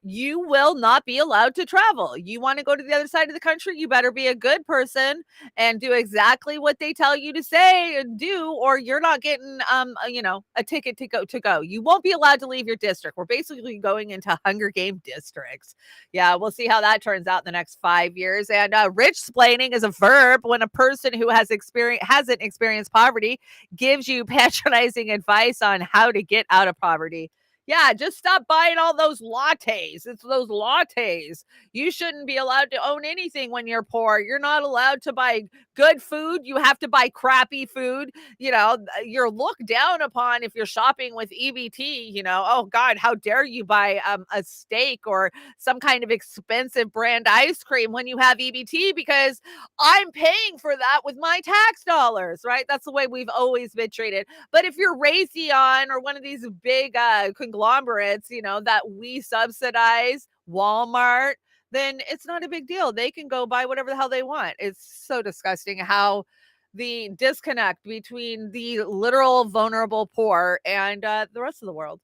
you will not be allowed to travel. You want to go to the other side of the country, you better be a good person and do exactly what they tell you to say and do, or you're not getting a ticket to go. You won't be allowed to leave your district. We're basically going into Hunger Game districts. Yeah, we'll see how that turns out in the next 5 years. And rich-splaining is a verb when a person who hasn't experienced poverty gives you patronizing advice on how to get out of poverty. Yeah, just stop buying all those lattes. It's those lattes. You shouldn't be allowed to own anything when you're poor. You're not allowed to buy good food. You have to buy crappy food. You're looked down upon if you're shopping with EBT. Oh God, how dare you buy a steak or some kind of expensive brand ice cream when you have EBT, because I'm paying for that with my tax dollars, right? That's the way we've always been treated. But if you're Raytheon or one of these big conglomerates, that we subsidize, Walmart, then it's not a big deal. They can go buy whatever the hell they want. It's so disgusting how the disconnect between the literal vulnerable poor and the rest of the world.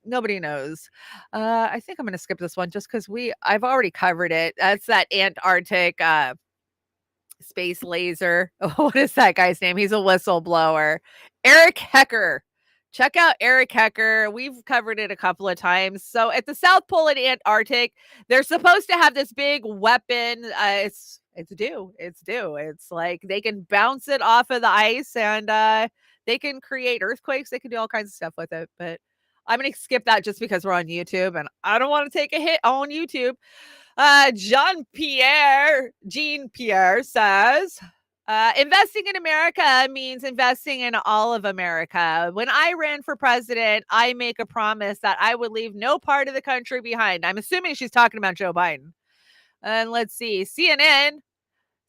Nobody knows. I think I'm going to skip this one just because I've already covered it. That's that Antarctic space laser. What is that guy's name? He's a whistleblower. Eric Hecker. Check out Eric Hecker. We've covered it a couple of times. So at the South Pole in Antarctic, they're supposed to have this big weapon. It's due. It's like they can bounce it off of the ice and they can create earthquakes. They can do all kinds of stuff with it. But I'm going to skip that just because we're on YouTube and I don't want to take a hit on YouTube. Jean-Pierre says, investing in America means investing in all of America. When I ran for president, I make a promise that I would leave no part of the country behind. I'm assuming she's talking about Joe Biden. And let's see, CNN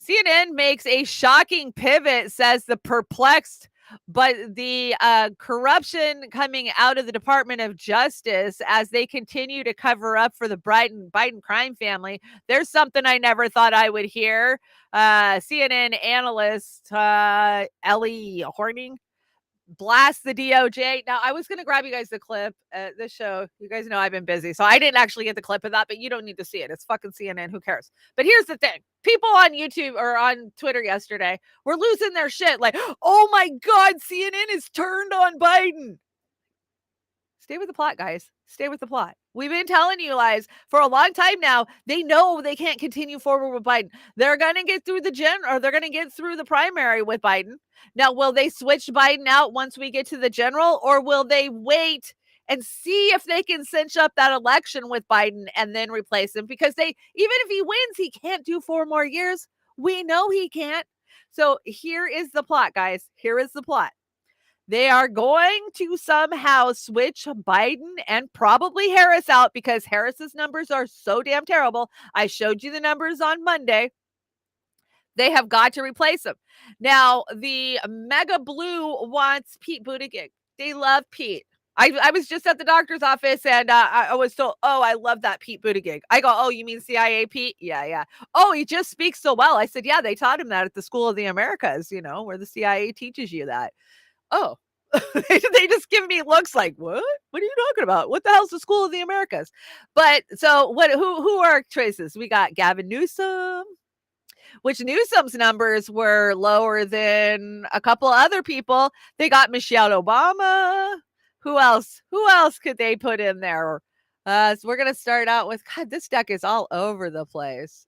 CNN makes a shocking pivot, says the perplexed, but the corruption coming out of the Department of Justice as they continue to cover up for the Biden crime family. There's something I never thought I would hear. CNN analyst Ellie Horning blast the DOJ. Now, I was going to grab you guys the clip at the show. You guys know I've been busy, so I didn't actually get the clip of that, but you don't need to see it. It's fucking CNN. Who cares? But here's the thing. People on YouTube or on Twitter yesterday were losing their shit. Like, oh my God, CNN is turned on Biden. Stay with the plot, guys. Stay with the plot. We've been telling you guys for a long time now. They know they can't continue forward with Biden. They're going to get through they're going to get through the primary with Biden. Now, will they switch Biden out once we get to the general, or will they wait and see if they can cinch up that election with Biden and then replace him? Because even if he wins, he can't do 4 more years. We know he can't. So here is the plot, guys. Here is the plot. They are going to somehow switch Biden and probably Harris out because Harris's numbers are so damn terrible. I showed you the numbers on Monday. They have got to replace him. Now, the Mega Blue wants Pete Buttigieg. They love Pete. I was just at the doctor's office and I was told, oh, I love that Pete Buttigieg. I go, oh, you mean CIA Pete? Yeah. Oh, he just speaks so well. I said, yeah, they taught him that at the School of the Americas, where the CIA teaches you that. Oh, they just give me looks like, what are you talking about? What the hell's the School of the Americas? But so who are choices? We got Gavin Newsom, which Newsom's numbers were lower than a couple of other people. They got Michelle Obama. Who else could they put in there? So we're going to start out with, God, this deck is all over the place.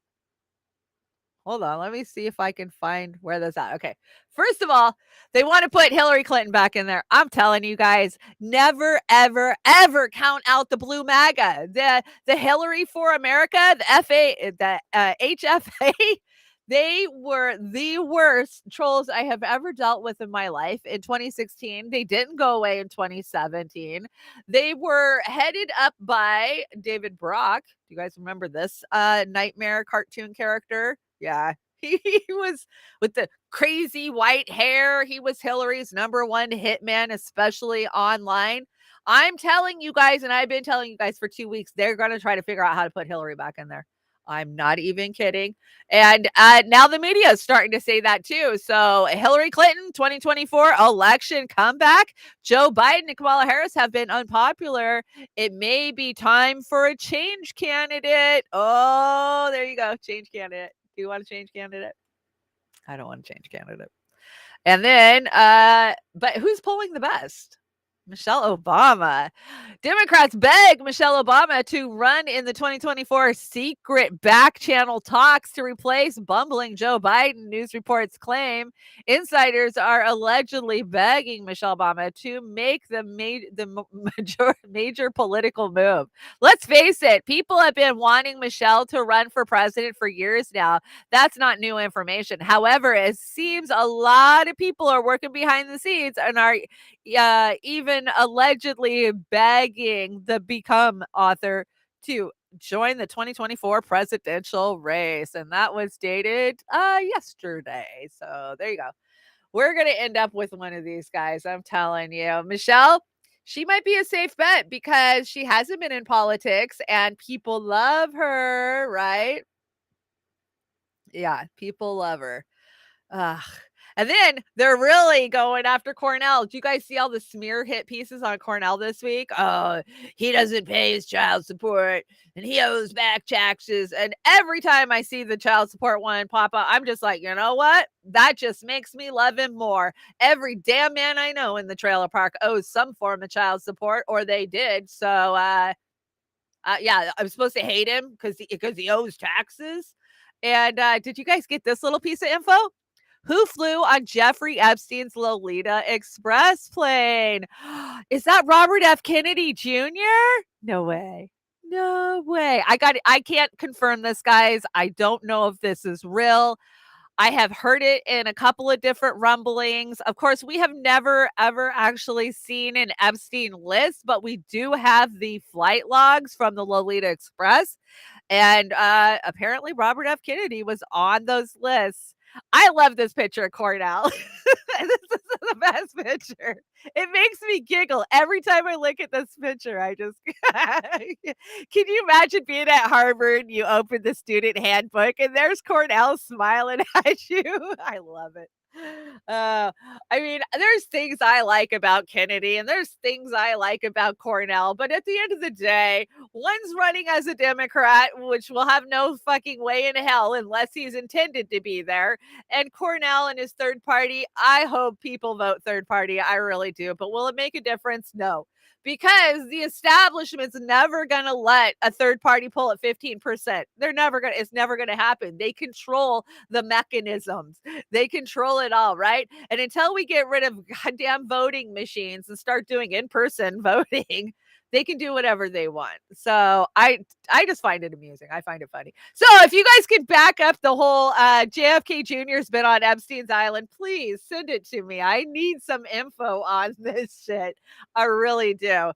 Hold on. Let me see if I can find where that's at. Okay. First of all, they want to put Hillary Clinton back in there. I'm telling you guys, never, ever, ever count out the blue MAGA. The Hillary for America, the HFA, they were the worst trolls I have ever dealt with in my life in 2016. They didn't go away in 2017. They were headed up by David Brock. Do you guys remember this nightmare cartoon character? Yeah, he was with the crazy white hair. He was Hillary's #1 hitman, especially online. I'm telling you guys, and I've been telling you guys for 2 weeks, they're going to try to figure out how to put Hillary back in there. I'm not even kidding. And now the media is starting to say that too. So Hillary Clinton, 2024 election comeback. Joe Biden and Kamala Harris have been unpopular. It may be time for a change candidate. Oh, there you go. Change candidate. Do you want to change candidate? I don't want to change candidate. And then, but who's polling the best? Michelle Obama. Democrats beg Michelle Obama to run in the 2024 secret back channel talks to replace bumbling Joe Biden, news reports claim. Insiders are allegedly begging Michelle Obama to make the major political move. Let's face it, people have been wanting Michelle to run for president for years now. That's not new information. However, it seems a lot of people are working behind the scenes and are even allegedly begging the Become author to join the 2024 presidential race. And that was dated yesterday. So there you go. We're going to end up with one of these guys. I'm telling you. Michelle, she might be a safe bet because she hasn't been in politics and people love her, right? Yeah, people love her. And then they're really going after Cornell. Do you guys see all the smear hit pieces on Cornell this week? Oh, he doesn't pay his child support and he owes back taxes. And every time I see the child support one pop up, I'm just like, you know what? That just makes me love him more. Every damn man I know in the trailer park owes some form of child support, or they did. So, yeah, I'm supposed to hate him because he owes taxes. And did you guys get this little piece of info? Who flew on Jeffrey Epstein's Lolita Express plane? Is that Robert F. Kennedy Jr.? No way. No way. I can't confirm this, guys. I don't know if this is real. I have heard it in a couple of different rumblings. Of course, we have never, ever actually seen an Epstein list, but we do have the flight logs from the Lolita Express. And apparently Robert F. Kennedy was on those lists. I love this picture of Cornell. This is the best picture. It makes me giggle every time I look at this picture. I just can you imagine being at Harvard? You open the student handbook and there's Cornell smiling at you. I love it. I mean, there's things I like about Kennedy and there's things I like about Cornell, but at the end of the day, one's running as a Democrat, which will have no fucking way in hell unless he's intended to be there. And Cornell and his third party, I hope people vote third party. I really do. But will it make a difference? No. Because the establishment's never going to let a third party pull at 15%. It's never going to happen. They control the mechanisms. They control it all, right? And until we get rid of goddamn voting machines and start doing in-person voting, they can do whatever they want. So I just find it amusing. I find it funny. So if you guys could back up the whole JFK Jr.'s been on Epstein's Island, please send it to me. I need some info on this shit. I really do.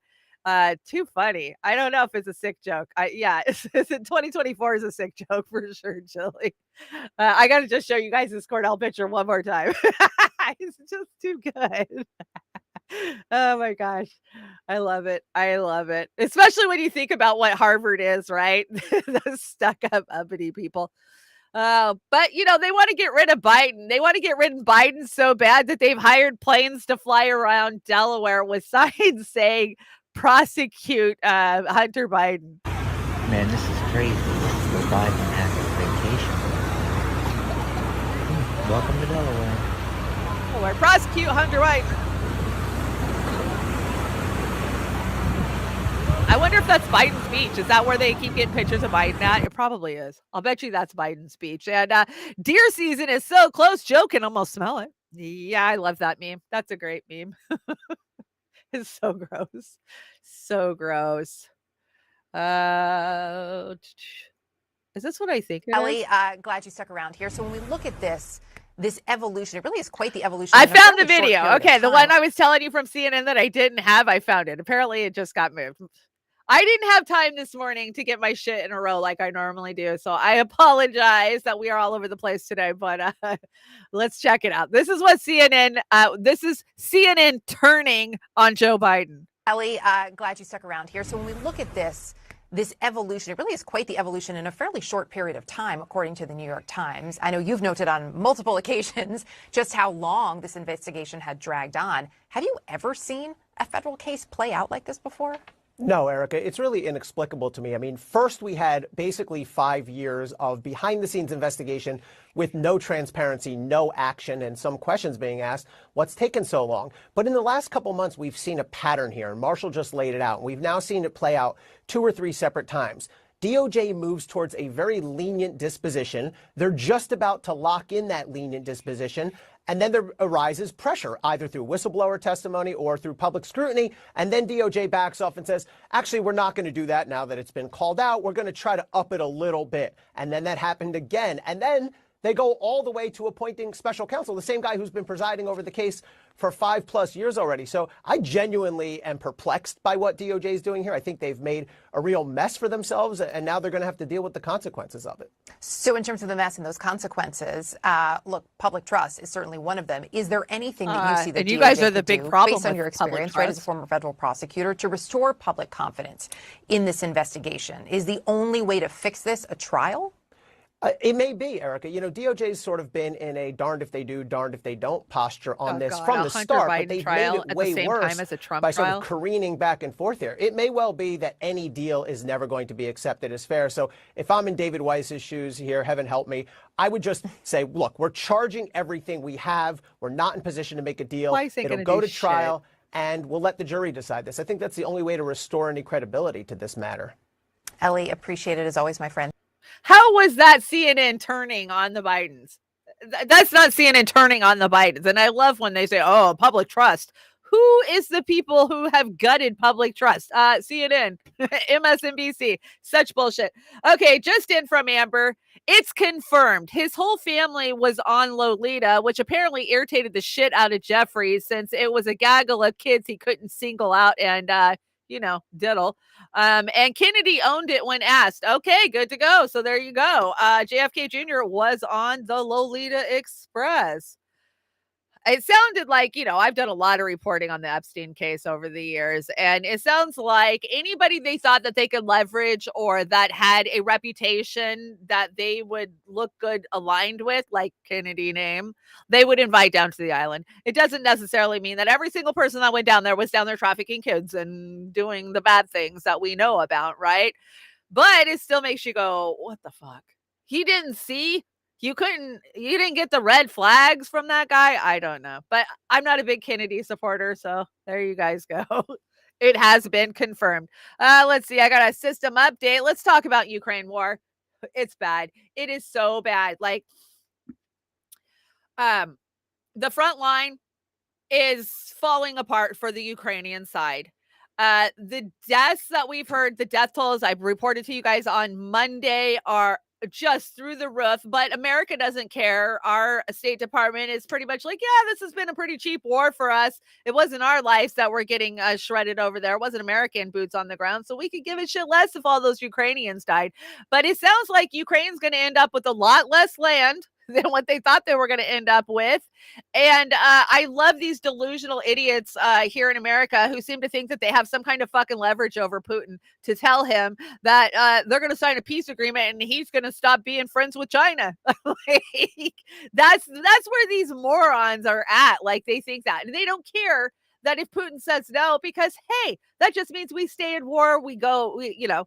Too funny. I don't know if it's a sick joke. It's 2024 is a sick joke for sure, Chili. I got to just show you guys this Cornell picture one more time. It's just too good. Oh my gosh. I love it. I love it. Especially when you think about what Harvard is, right? Those stuck up uppity people. But they want to get rid of Biden. They want to get rid of Biden so bad that they've hired planes to fly around Delaware with signs saying prosecute Hunter Biden. Man, this is crazy. This is the Biden act vacation. Welcome to Delaware. Delaware, prosecute Hunter Biden. I wonder if that's Biden's speech. Is that where they keep getting pictures of Biden at? It probably is. I'll bet you that's Biden's speech. And deer season is so close, Joe can almost smell it. Yeah, I love that meme. That's a great meme. It's so gross. So gross. Is this what I think it Ellie, is? glad you stuck around here. So when we look at this evolution, it really is quite the evolution. I found the video. Okay, the one I was telling you from CNN that I didn't have, I found it. Apparently it just got moved. I didn't have time this morning to get my shit in a row like I normally do. So I apologize that we are all over the place today, but let's check it out. This is what this is CNN turning on Joe Biden. Ellie, glad you stuck around here. So when we look at this evolution, it really is quite the evolution in a fairly short period of time, according to the New York Times. I know you've noted on multiple occasions just how long this investigation had dragged on. Have you ever seen a federal case play out like this before? No, Erica, it's really inexplicable to me. I mean, first we had basically 5 years of behind-the-scenes investigation with no transparency, no action, and some questions being asked. What's taken so long? But in the last couple months, we've seen a pattern here, and Marshall just laid it out. We've now seen it play out 2 or 3 separate times. DOJ moves towards a very lenient disposition. They're just about to lock in that lenient disposition. And then there arises pressure, either through whistleblower testimony or through public scrutiny. And then DOJ backs off and says, actually, we're not going to do that now that it's been called out. We're going to try to up it a little bit. And then that happened again. And then they go all the way to appointing special counsel, the same guy who's been presiding over the case for 5+ years already. So I genuinely am perplexed by what DOJ is doing here. I think they've made a real mess for themselves, and now they're going to have to deal with the consequences of it. So in terms of the mess and those consequences, look, public trust is certainly one of them. Is there anything that you see that and you DOJ guys are the could big do, problem based on with your public experience, right, as a trust? former federal prosecutor, to restore public confidence in this investigation? Is the only way to fix this a trial? It may be, Erica. You know, DOJ's sort of been in a darned if they do, darned if they don't posture on this from the start, but they've made it way worse by sort of careening back and forth here. It may well be that any deal is never going to be accepted as fair. So if I'm in David Weiss's shoes here, heaven help me, I would just say, look, we're charging everything we have. We're not in position to make a deal. It'll go to trial, and we'll let the jury decide this. I think that's the only way to restore any credibility to this matter. Ellie, appreciate it as always, my friend. How was that CNN turning on the Bidens? That's not CNN turning on the Bidens. And I love when they say, oh, public trust. Who is the people who have gutted public trust? CNN, MSNBC, such bullshit. Okay, just in from Amber. It's confirmed. His whole family was on Lolita, which apparently irritated the shit out of Jeffrey since it was a gaggle of kids he couldn't single out and, diddle. And Kennedy owned it when asked. Okay, good to go. So there you go. JFK Jr. was on the Lolita Express. It sounded like, I've done a lot of reporting on the Epstein case over the years, and it sounds like anybody they thought that they could leverage or that had a reputation that they would look good aligned with, like Kennedy name, they would invite down to the island. It doesn't necessarily mean that every single person that went down there was down there trafficking kids and doing the bad things that we know about, right? But it still makes you go, what the fuck? He didn't see? You didn't get the red flags from that guy? I don't know. But I'm not a big Kennedy supporter, so there you guys go. It has been confirmed. Let's see. I got a system update. Let's talk about Ukraine war. It's bad. It is so bad. Like, the front line is falling apart for the Ukrainian side. The deaths that we've heard, the death tolls I've reported to you guys on Monday are just through the roof, but America doesn't care. Our State Department is pretty much like, yeah, this has been a pretty cheap war for us. It wasn't our lives that were getting shredded over there. It wasn't American boots on the ground. So we could give a shit less if all those Ukrainians died. But it sounds like Ukraine's going to end up with a lot less land than what they thought they were going to end up with. And I love these delusional idiots here in America who seem to think that they have some kind of fucking leverage over Putin to tell him that they're going to sign a peace agreement and he's going to stop being friends with China. Like, that's where these morons are at. Like, they think that, and they don't care that if Putin says no, because hey, that just means we stay in war. We go,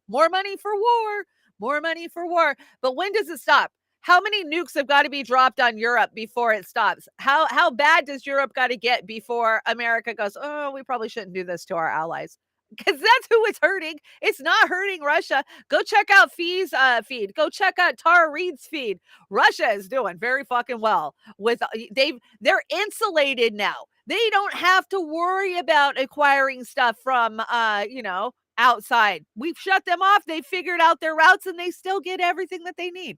more money for war, more money for war. But when does it stop? How many nukes have got to be dropped on Europe before it stops? How bad does Europe got to get before America goes, oh, we probably shouldn't do this to our allies? Because that's who it's hurting. It's not hurting Russia. Go check out Fee's feed. Go check out Tara Reid's feed. Russia is doing very fucking well. They're insulated now. They don't have to worry about acquiring stuff from outside. We've shut them off. They figured out their routes and they still get everything that they need.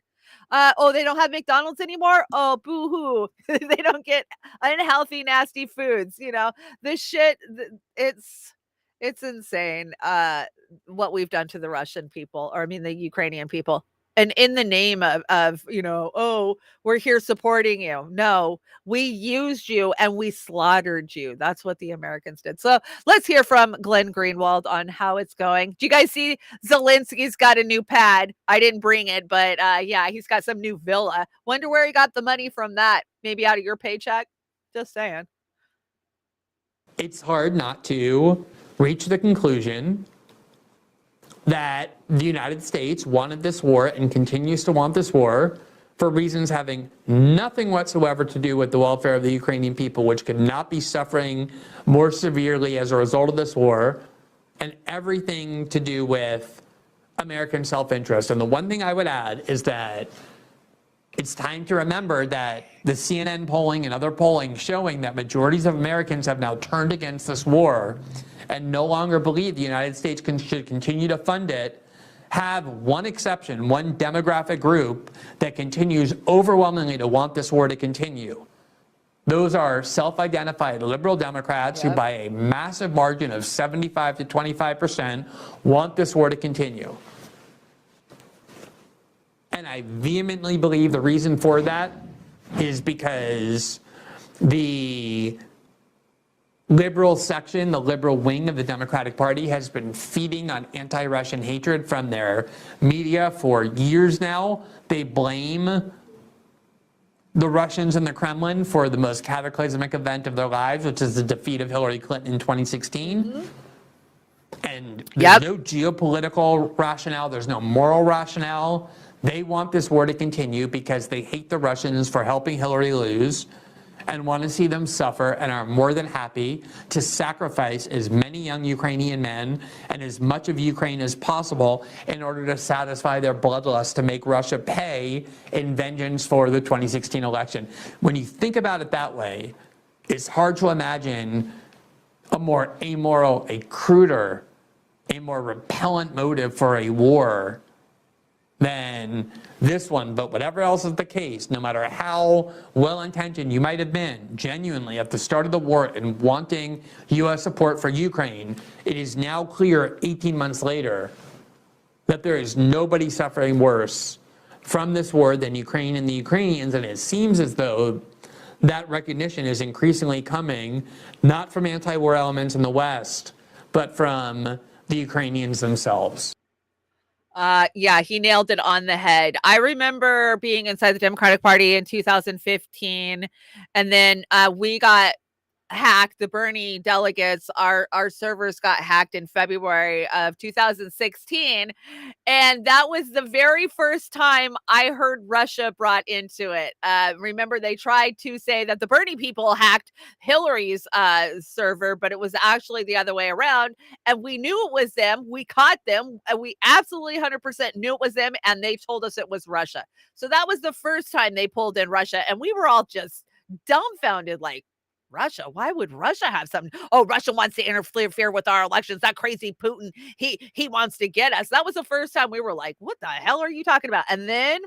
They don't have McDonald's anymore. Oh, boo-hoo. They don't get unhealthy, nasty foods. This shit, it's insane what we've done to the Russian people, or the Ukrainian people. And in the name of we're here supporting you. No, we used you and we slaughtered you. That's what the Americans did. So let's hear from Glenn Greenwald on how it's going. Do you guys see Zelensky's got a new pad? I didn't bring it, but he's got some new villa. Wonder where he got the money from that. Maybe out of your paycheck? Just saying. It's hard not to reach the conclusion that the United States wanted this war and continues to want this war for reasons having nothing whatsoever to do with the welfare of the Ukrainian people, which could not be suffering more severely as a result of this war, and everything to do with American self-interest. And the one thing I would add is that it's time to remember that the CNN polling and other polling showing that majorities of Americans have now turned against this war and no longer believe the United States should continue to fund it, have one exception, one demographic group that continues overwhelmingly to want this war to continue. Those are self-identified liberal Democrats who by a massive margin of 75 to 25% want this war to continue. And I vehemently believe the reason for that is because the liberal section, the liberal wing of the Democratic Party has been feeding on anti-Russian hatred from their media for years now. They blame the Russians and the Kremlin for the most cataclysmic event of their lives, which is the defeat of Hillary Clinton in 2016. Mm-hmm. And there's no geopolitical rationale, there's no moral rationale. They want this war to continue because they hate the Russians for helping Hillary lose and want to see them suffer, and are more than happy to sacrifice as many young Ukrainian men and as much of Ukraine as possible in order to satisfy their bloodlust to make Russia pay in vengeance for the 2016 election. When you think about it that way, it's hard to imagine a more amoral, a cruder, a more repellent motive for a war than this one. But whatever else is the case, no matter how well-intentioned you might have been genuinely at the start of the war and wanting U.S. support for Ukraine, it is now clear 18 months later that there is nobody suffering worse from this war than Ukraine and the Ukrainians. And it seems as though that recognition is increasingly coming not from anti-war elements in the West, but from the Ukrainians themselves. Yeah, he nailed it on the head. I remember being inside the Democratic Party in 2015, and then we got hacked. The Bernie delegates, our servers got hacked in February of 2016, and that was the very first time I heard Russia brought into it. Remember, they tried to say that the Bernie people hacked Hillary's server, but it was actually the other way around, and we knew it was them. We caught them, and we absolutely 100% knew it was them, and they told us it was Russia. So that was the first time they pulled in Russia, and we were all just dumbfounded, like, Russia? Why would Russia have something? Oh, Russia wants to interfere with our elections. That crazy Putin, he wants to get us. That was the first time we were like, what the hell are you talking about? And then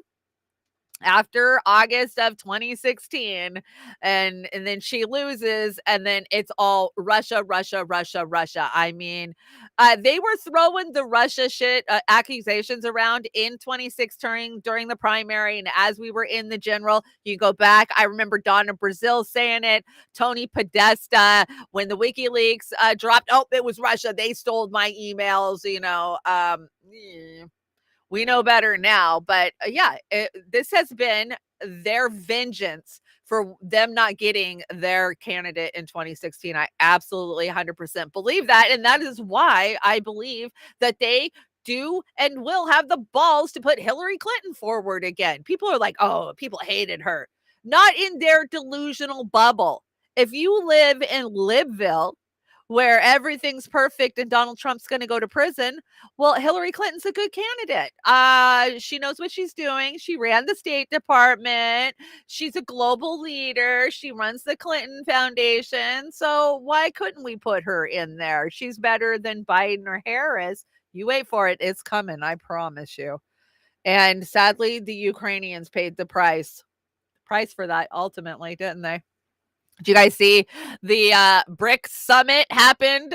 after August of 2016, and then she loses, and then it's all Russia, Russia, Russia, Russia. I mean, they were throwing the Russia shit accusations around in 2016 during the primary, and as we were in the general, you go back. I remember Donna Brazil saying it, Tony Podesta, when the WikiLeaks dropped. Oh, it was Russia. They stole my emails. You know. We know better now, but this has been their vengeance for them not getting their candidate in 2016. I absolutely 100% believe that. And that is why I believe that they do and will have the balls to put Hillary Clinton forward again. People are like, oh, people hated her. Not in their delusional bubble. If you live in Libville, where everything's perfect and Donald Trump's going to go to prison, well, Hillary Clinton's a good candidate. She knows what she's doing. She ran the State Department. She's a global leader. She runs the Clinton Foundation. So why couldn't we put her in there? She's better than Biden or Harris. You wait for it. It's coming. I promise you. And sadly, the Ukrainians paid the price for that ultimately, didn't they? Did you guys see the BRICS summit happened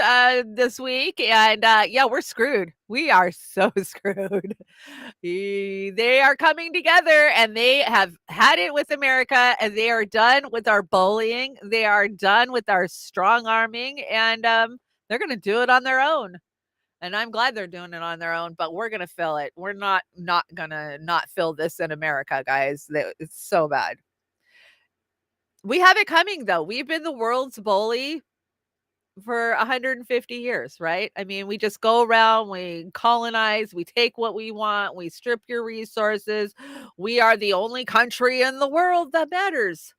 this week? And yeah, we're screwed. We are so screwed. They are coming together, and they have had it with America, and they are done with our bullying. They are done with our strong arming, and they're going to do it on their own. And I'm glad they're doing it on their own, but we're going to fill it. We're not going to not fill this in America, guys. It's so bad. We have it coming, though. We've been the world's bully for 150 years, right? I mean, we just go around, we colonize, we take what we want, we strip your resources. We are the only country in the world that matters.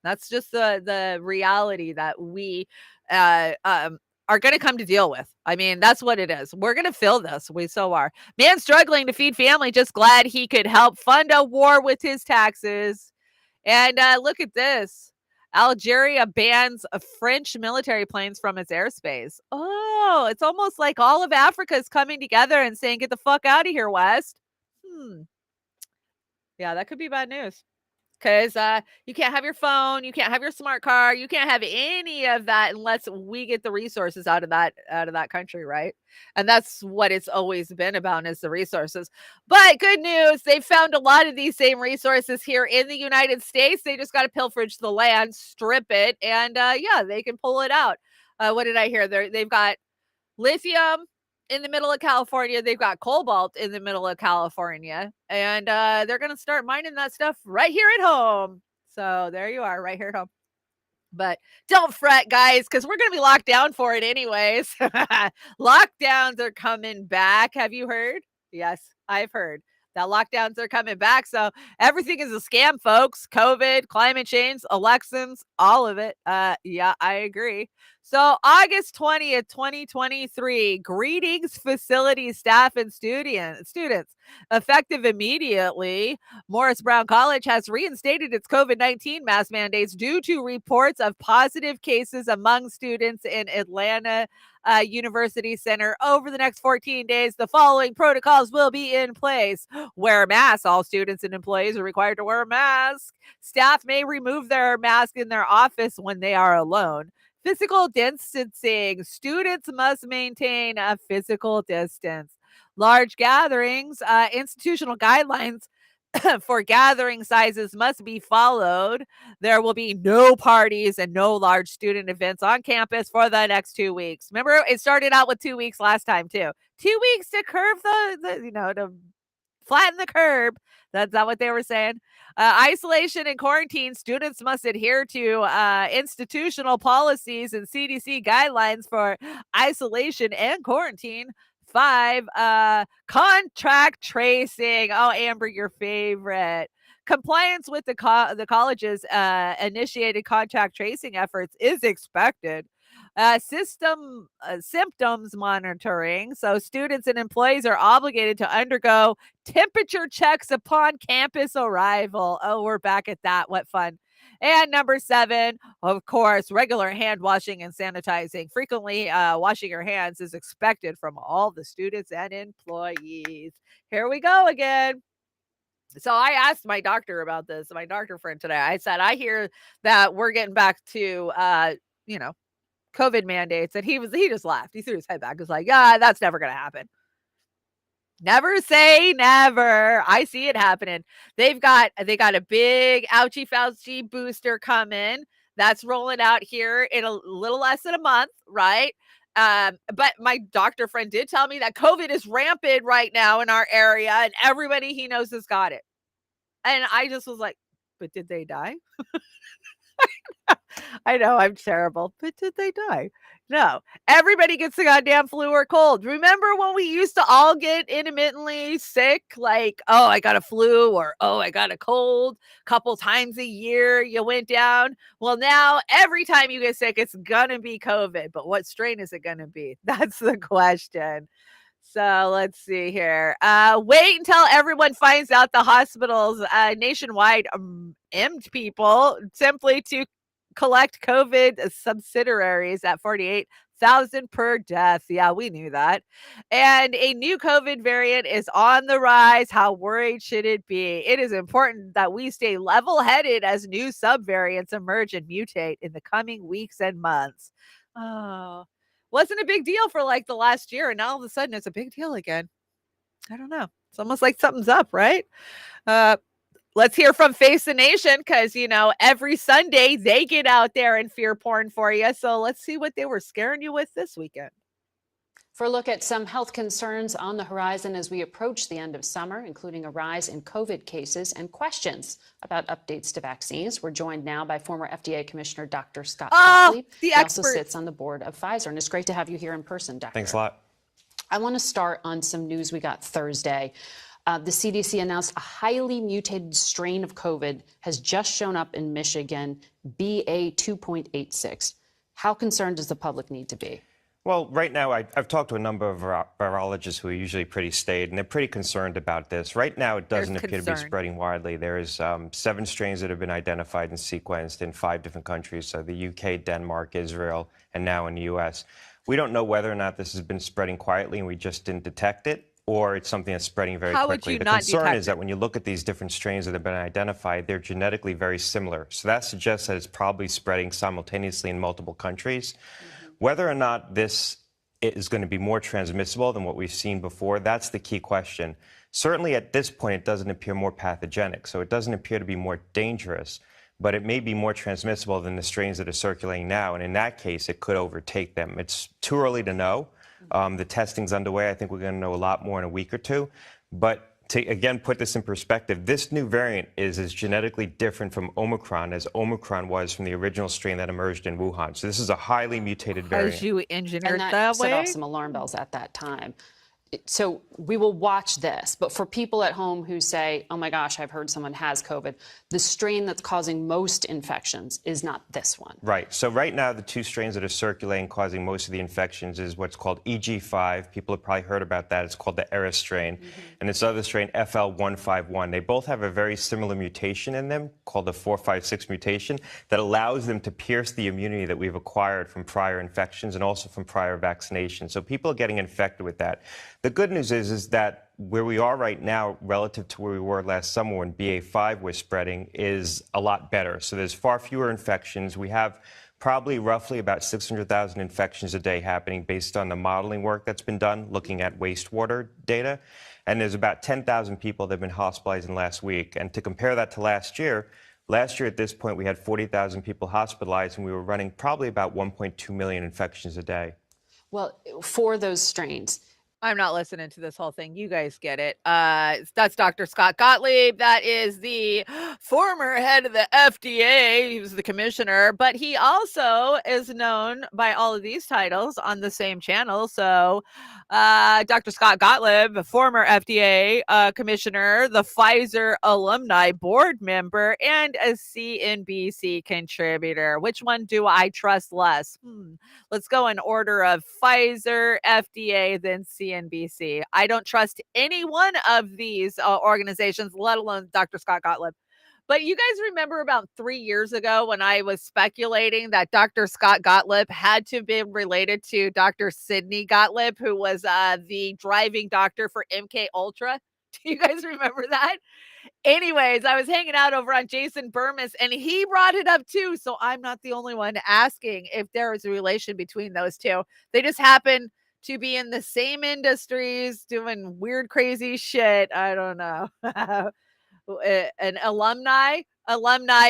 That's just the reality that we are going to come to deal with. I mean, that's what it is. We're going to fill this. We so are. Man struggling to feed family, just glad he could help fund a war with his taxes. And look at this. Algeria bans French military planes from its airspace. Oh, it's almost like all of Africa is coming together and saying, get the fuck out of here, West. Yeah, that could be bad news. Because you can't have your phone, you can't have your smart car, you can't have any of that unless we get the resources out of that country, right? And that's what it's always been about, is the resources. But good news, they found a lot of these same resources here in the United States. They just got to pilferage the land, strip it, and yeah, they can pull it out. What did I hear? They've got lithium in the middle of California. They've got cobalt in the middle of California, and they're going to start mining that stuff right here at home. So there you are, right here at home. But don't fret, guys, because we're going to be locked down for it anyways. Lockdowns are coming back. Have you heard? Yes, I've heard that lockdowns are coming back. So everything is a scam, folks. COVID, climate change, elections, all of it. Yeah, I agree. So August 20th, 2023, greetings facility staff and students. Effective immediately, Morris Brown College has reinstated its COVID-19 mask mandates due to reports of positive cases among students in Atlanta University Center. Over the next 14 days, the following protocols will be in place. Wear masks. All students and employees are required to wear a mask. Staff may remove their mask in their office when they are alone. Physical distancing. Students must maintain a physical distance. Large gatherings, institutional guidelines for gathering sizes must be followed. There will be no parties and no large student events on campus for the next 2 weeks. Remember, it started out with 2 weeks last time too. 2 weeks to curve to flatten the curb. That's not what they were saying. Isolation and quarantine. Students must adhere to institutional policies and CDC guidelines for isolation and quarantine. 5, contract tracing. Oh, Amber, your favorite. Compliance with the college's initiated contact tracing efforts is expected. Symptoms monitoring. So students and employees are obligated to undergo temperature checks upon campus arrival. Oh, we're back at that. What fun. And number 7, of course, regular hand washing and sanitizing. Frequently washing your hands is expected from all the students and employees. Here we go again. So I asked my doctor about this, my doctor friend today. I said, I hear that we're getting back to, COVID mandates. And he just laughed. He threw his head back. He was like, yeah, that's never going to happen. Never say never. I see it happening. They got a big ouchie Fauci booster coming. That's rolling out here in a little less than a month, right? But my doctor friend did tell me that COVID is rampant right now in our area and everybody he knows has got it. And I just was like, but did they die? I know I'm terrible, but did they die? No, everybody gets the goddamn flu or cold. Remember when we used to all get intermittently sick? Like, oh, I got a flu or, oh, I got a cold. Couple times a year you went down. Well, now every time you get sick, it's going to be COVID. But what strain is it going to be? That's the question. So let's see here. Wait until everyone finds out the hospitals nationwide emmed people simply to collect COVID subsidiaries at 48,000 per death. Yeah, we knew that. And a new COVID variant is on the rise. How worried should it be? It is important that we stay level-headed as new subvariants emerge and mutate in the coming weeks and months. Oh, wasn't a big deal for like the last year, and now all of a sudden it's a big deal again. I don't know. It's almost like something's up, right? Let's hear from Face the Nation because, every Sunday they get out there and fear porn for you. So let's see what they were scaring you with this weekend. For a look at some health concerns on the horizon as we approach the end of summer, including a rise in COVID cases and questions about updates to vaccines. We're joined now by former FDA Commissioner Dr. Scott Gottlieb. The he expert. also sits on the board of Pfizer, and it's great to have you here in person, Doctor. Thanks a lot. I want to start on some news we got Thursday. The CDC announced a highly mutated strain of COVID has just shown up in Michigan, BA 2.86. How concerned does the public need to be? Well, right now, I've talked to a number of virologists who are usually pretty staid, and they're pretty concerned about this. Right now, it doesn't appear to be spreading widely. There's 7 strains that have been identified and sequenced in 5 different countries, so the UK, Denmark, Israel, and now in the US. We don't know whether or not this has been spreading quietly and we just didn't detect it, or it's something that's spreading very quickly. The concern is that when you look at these different strains that have been identified, they're genetically very similar. So that suggests that it's probably spreading simultaneously in multiple countries. Whether or not this is going to be more transmissible than what we've seen before, that's the key question. Certainly at this point, it doesn't appear more pathogenic, so it doesn't appear to be more dangerous, but it may be more transmissible than the strains that are circulating now, and in that case, it could overtake them. It's too early to know. The testing's underway. I think we're going to know a lot more in a week or two, but to, again, put this in perspective, this new variant is as genetically different from Omicron as Omicron was from the original strain that emerged in Wuhan. So this is a highly mutated variant. As you engineered and that set way? off some alarm bells at that time. So we will watch this. But for people at home who say, oh my gosh, I've heard someone has COVID, the strain that's causing most infections is not this one. Right. So right now, the two strains that are circulating causing most of the infections is what's called EG5. People have probably heard about that. It's called the Eris strain. And this other strain, FL151. They both have a very similar mutation in them called the 456 mutation that allows them to pierce the immunity that we've acquired from prior infections and also from prior vaccinations. So people are getting infected with that. The good news is that where we are right now relative to where we were last summer when BA5 was spreading is a lot better. So there's far fewer infections. We have probably roughly about 600,000 infections a day happening based on the modeling work that's been done looking at wastewater data. And there's about 10,000 people that have been hospitalized in the last week. And to compare that to last year at this point, we had 40,000 people hospitalized and we were running probably about 1.2 million infections a day. Well, for those strains, I'm not listening to this whole thing. You guys get it. That's Dr. Scott Gottlieb. That is the former head of the FDA. He was the commissioner, but he also is known by all of these titles on the same channel. So Dr. Scott Gottlieb, former FDA commissioner, the Pfizer alumni board member, and a CNBC contributor. Which one do I trust less? Let's go in order of Pfizer, FDA, then CNBC. I don't trust any one of these organizations, let alone Dr. Scott Gottlieb. But you guys remember about 3 years ago when I was speculating that Dr. Scott Gottlieb had to be related to Dr. Sidney Gottlieb, who was the driving doctor for MK Ultra? Do you guys remember that? Anyways, I was hanging out over on Jason Burmis and he brought it up too. So I'm not the only one asking if there is a relation between those two. They just happen to be in the same industries doing weird, crazy shit. I don't know. An alumni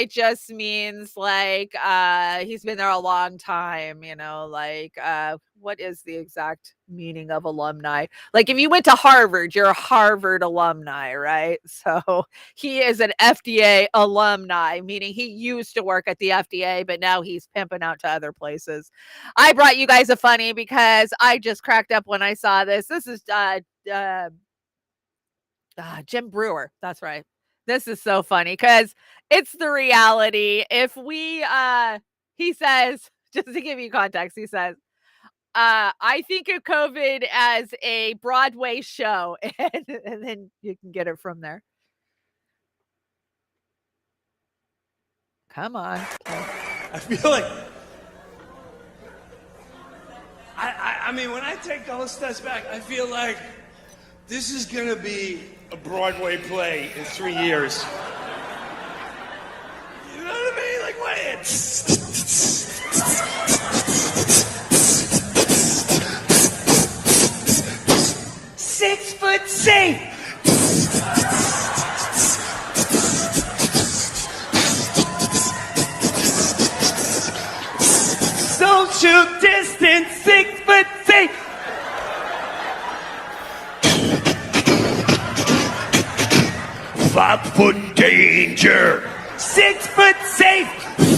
just means like he's been there a long time, you know, like what is the exact meaning of alumni? Like if you went to Harvard, you're a Harvard alumni, right? So he is an FDA alumni, meaning he used to work at the FDA, but now he's pimping out to other places. I brought you guys a funny because I just cracked up when I saw this. This is Jim Brewer. That's right. This is so funny because it's the reality. If we, he says, just to give you context, he says, I think of COVID as a Broadway show, and then you can get it from there. Come on. I feel like, I mean, when I take all steps back, I feel like this is going to be a Broadway play in 3 years. You know what I mean? Like, what? 6 foot safe. Social distance, 6 foot safe. Five-foot danger. 6 foot safe.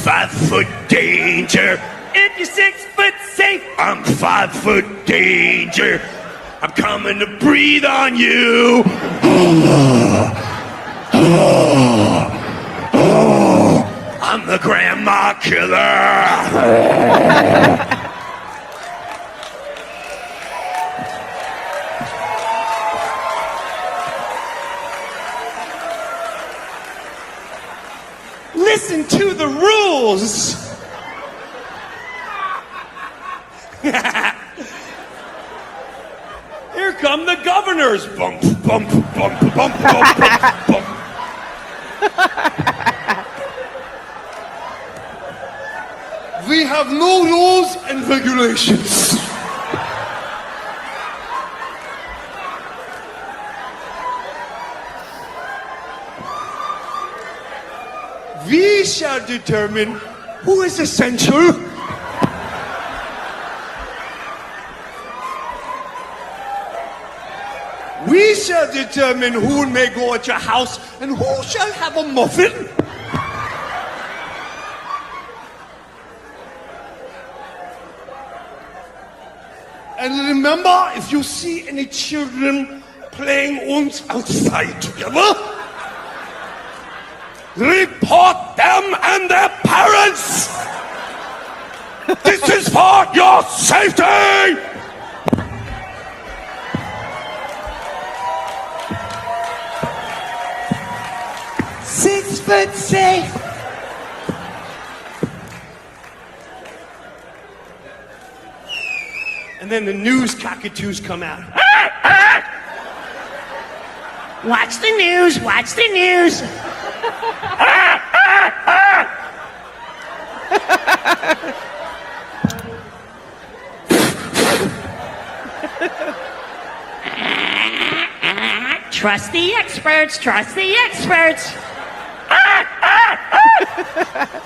5 foot danger. If you're 6 foot safe, I'm 5 foot danger. I'm coming to breathe on you. I'm the grandma killer. Listen to the rules. Here come the governors. Bump, bump, bump, bump, bump, bump, bump. We have no rules and regulations. We shall determine who is essential. We shall determine who may go at your house and who shall have a muffin. And remember, if you see any children playing outside together, report them and their parents. This is for your safety. 6 foot safe. And then the news cockatoos come out. Watch the news, watch the news. Trust the experts, trust the experts.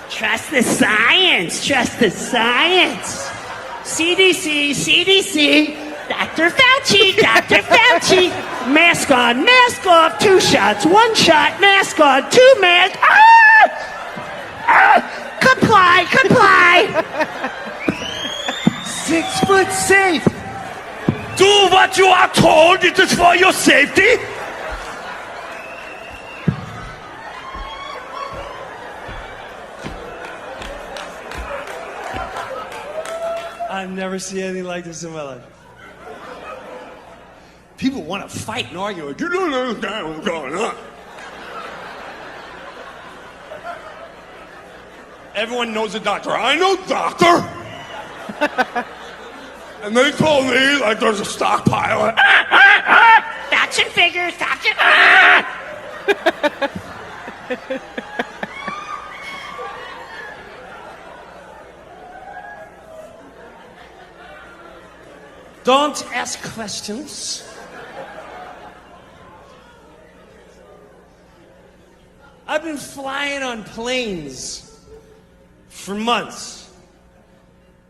Trust the science, trust the science. CDC, CDC, Dr. Fauci, Dr. Fauci. Mask on, mask off, 2 shots, 1 shot, mask on, 2 mask. Comply, comply. 6 foot safe. Do what you are told. It is for your safety. I've never seen anything like this in my life. People want to fight and argue. You don't understand what's going on. Everyone knows a doctor. I know doctor. And they told me like there's a stockpile. Facts and figures, facts and... Don't ask questions. I've been flying on planes for months.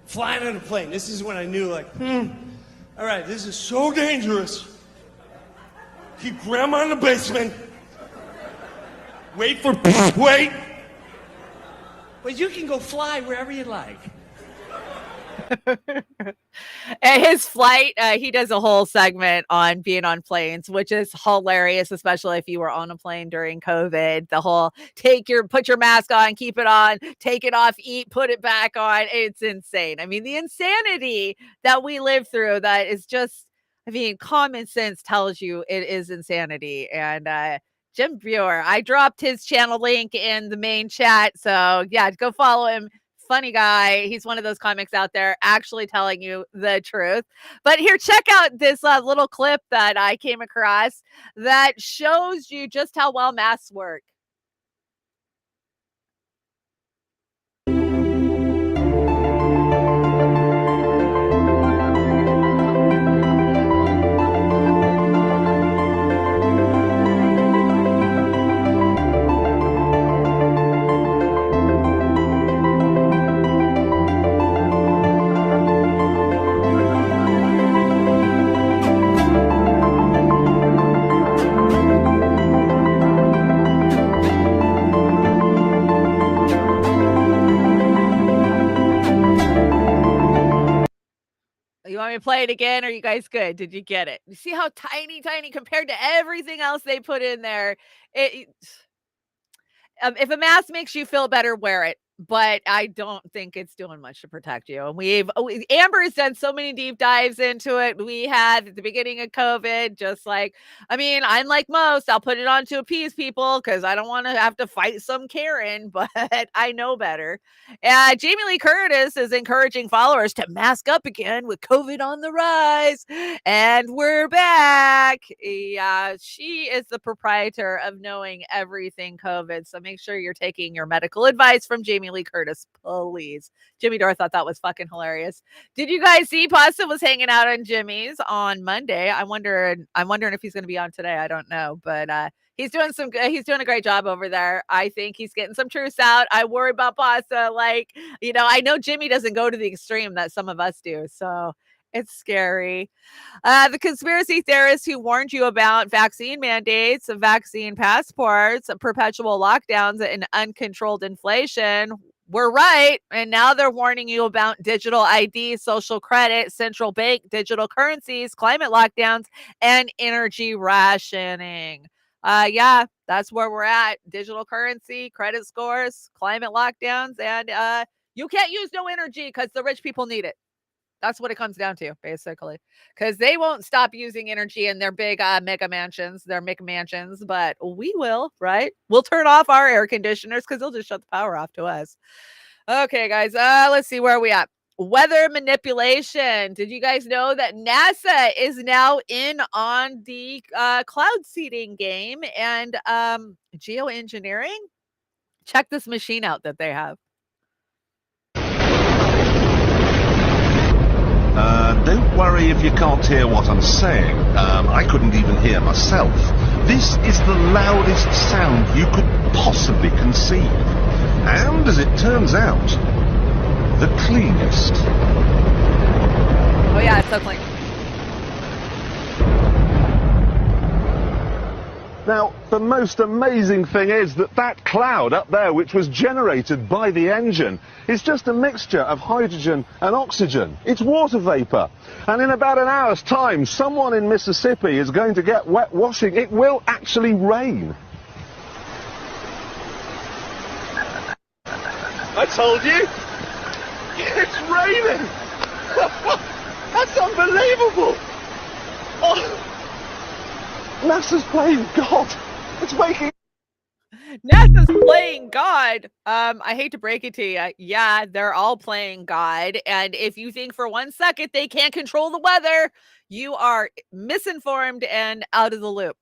Flying on a plane. This is when I knew, like, all right, this is so dangerous. Keep grandma in the basement. Wait. But you can go fly wherever you like. At his flight, he does a whole segment on being on planes, which is hilarious, especially if you were on a plane during COVID. The whole put your mask on, keep it on, take it off, eat, put it back on. It's insane. I mean, the insanity that we live through, that is just, I mean, common sense tells you it is insanity. And Jim Brewer, I dropped his channel link in the main chat. So yeah, go follow him. Funny guy. He's one of those comics out there actually telling you the truth. But here, check out this little clip that I came across that shows you just how well masks work. You want me to play it again? Are you guys good? Did you get it? You see how tiny compared to everything else they put in there? If a mask makes you feel better, wear it. But I don't think it's doing much to protect you. And Amber has done so many deep dives into it. We had at the beginning of COVID, just like, I mean, I'm like most, I'll put it on to appease people because I don't want to have to fight some Karen, but I know better. Jamie Lee Curtis is encouraging followers to mask up again with COVID on the rise. And we're back. Yeah, she is the proprietor of knowing everything COVID. So make sure you're taking your medical advice from Jamie Lee Curtis, please. Jimmy Dore thought that was fucking hilarious. Did you guys see Pasta was hanging out on Jimmy's on Monday? I'm wondering if he's going to be on today. I don't know, but he's doing a great job over there. I think he's getting some truths out. I worry about Pasta. Like, I know Jimmy doesn't go to the extreme that some of us do. So it's scary. The conspiracy theorists who warned you about vaccine mandates, vaccine passports, perpetual lockdowns, and uncontrolled inflation we're right. And now they're warning you about digital ID, social credit, central bank, digital currencies, climate lockdowns, and energy rationing. Yeah, that's where we're at. Digital currency, credit scores, climate lockdowns, and you can't use no energy because the rich people need it. That's what it comes down to, basically, because they won't stop using energy in their big mega mansions, their McMansions, but we will, right? We'll turn off our air conditioners because they'll just shut the power off to us. Okay, guys, let's see where are we at. Weather manipulation. Did you guys know that NASA is now in on the cloud seeding game and geoengineering? Check this machine out that they have. Don't worry if you can't hear what I'm saying. I couldn't even hear myself. This is the loudest sound you could possibly conceive. And, as it turns out, the cleanest. Oh yeah, it's so clean. Now, the most amazing thing is that cloud up there, which was generated by the engine, is just a mixture of hydrogen and oxygen. It's water vapor. And in about an hour's time, someone in Mississippi is going to get wet washing. It will actually rain. I told you. It's raining. That's unbelievable. Oh. NASA's playing God. It's making... NASA's playing God. I hate to break it to you. Yeah, they're all playing God. And if you think for 1 second they can't control the weather, you are misinformed and out of the loop.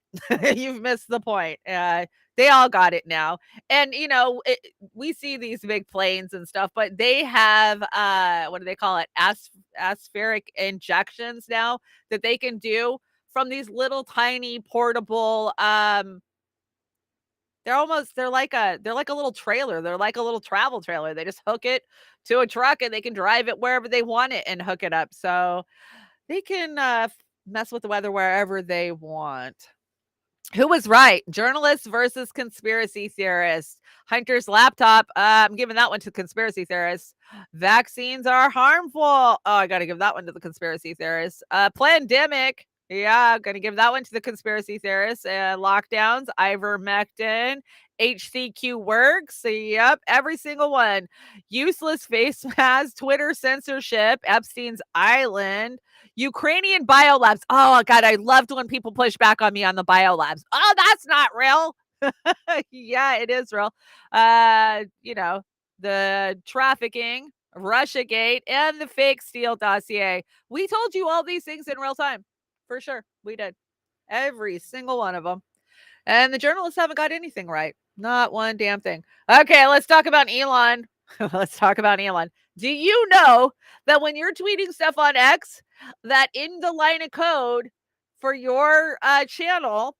You've missed the point. They all got it now. And, you know, we see these big planes and stuff, but they have, what do they call it? Atmospheric injections now that they can do from these little tiny portable, they're like a little trailer. They're like a little travel trailer. They just hook it to a truck and they can drive it wherever they want it and hook it up. So they can mess with the weather wherever they want. Who was right? Journalists versus conspiracy theorists. Hunter's laptop. I'm giving that one to conspiracy theorists. Vaccines are harmful. Oh, I got to give that one to the conspiracy theorists. Pandemic. Yeah, I'm going to give that one to the conspiracy theorists. Lockdowns, ivermectin, HCQ works. Yep, every single one. Useless face masks, Twitter censorship, Epstein's Island, Ukrainian biolabs. Oh, God, I loved when people push back on me on the biolabs. Oh, that's not real. Yeah, it is real. You know, the trafficking, Russiagate, and the fake Steele dossier. We told you all these things in real time. For sure. We did. Every single one of them. And the journalists haven't got anything right. Not one damn thing. Okay, let's talk about Elon. Let's talk about Elon. Do you know that when you're tweeting stuff on X, that in the line of code for your channel,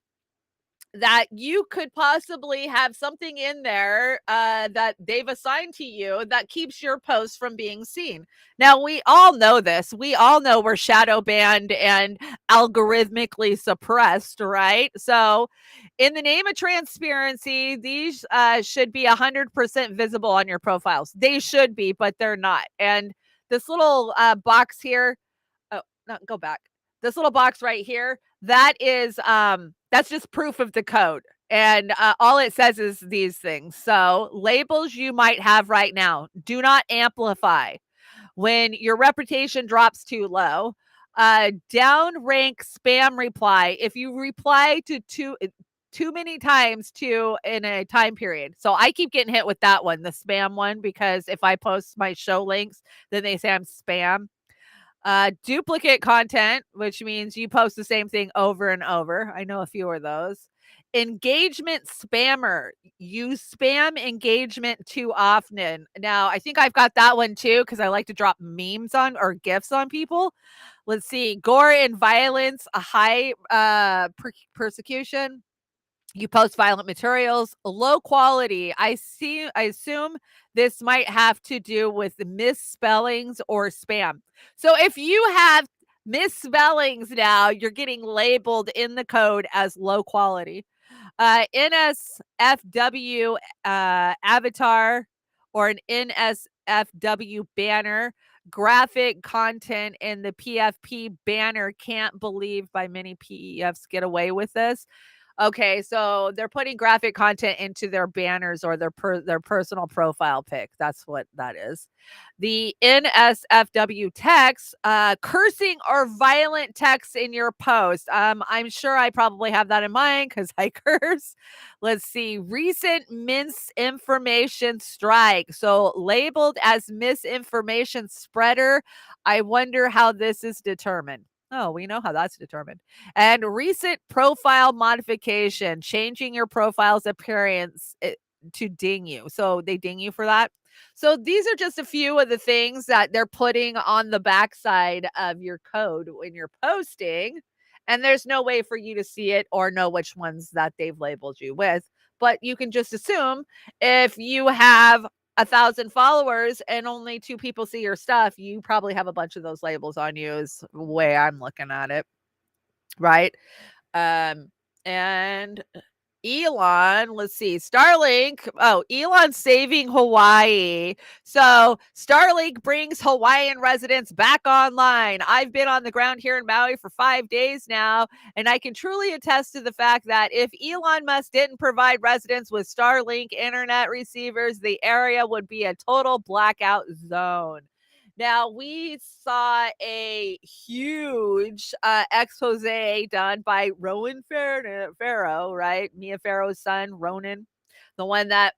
that you could possibly have something in there that they've assigned to you that keeps your post from being seen. Now, we all know this. We all know we're shadow banned and algorithmically suppressed, right? So in the name of transparency, these should be 100% visible on your profiles. They should be, but they're not. And this little box here, oh, no, go back. This little box right here, that is that's just proof of the code. And all it says is these things. So labels you might have right now, do not amplify. When your reputation drops too low, downrank spam reply. If you reply to too many times in a time period. So I keep getting hit with that one, the spam one, because if I post my show links, then they say I'm spam. Duplicate content, which means you post the same thing over and over. I know a few of those. Engagement spammer. You spam engagement too often. Now, I think I've got that one too, because I like to drop memes on or GIFs on people. Let's see. Gore and violence, a high persecution. You post violent materials, low quality. I assume this might have to do with misspellings or spam. So if you have misspellings now, you're getting labeled in the code as low quality. NSFW avatar or an NSFW banner, graphic content in the PFP banner. Can't believe by many PEFs get away with this. Okay, so they're putting graphic content into their banners or their personal profile pic. That's what that is. The NSFW text, cursing or violent text in your post. I'm sure I probably have that in mind because I curse. Let's see. Recent misinformation strike. So labeled as misinformation spreader. I wonder how this is determined. Oh, we know how that's determined. And recent profile modification, changing your profile's appearance to ding you. So they ding you for that. So these are just a few of the things that they're putting on the backside of your code when you're posting. And there's no way for you to see it or know which ones that they've labeled you with. But you can just assume if you have 1,000 followers and only 2 people see your stuff, you probably have a bunch of those labels on you is the way I'm looking at it. Right. And Elon, let's see, Starlink. Oh, Elon saving Hawaii. So Starlink brings Hawaiian residents back online. I've been on the ground here in Maui for 5 days now, and I can truly attest to the fact that if Elon Musk didn't provide residents with Starlink internet receivers, the area would be a total blackout zone. Now, we saw a huge expose done by Rowan Farrow, right? Mia Farrow's son, Ronan, the one that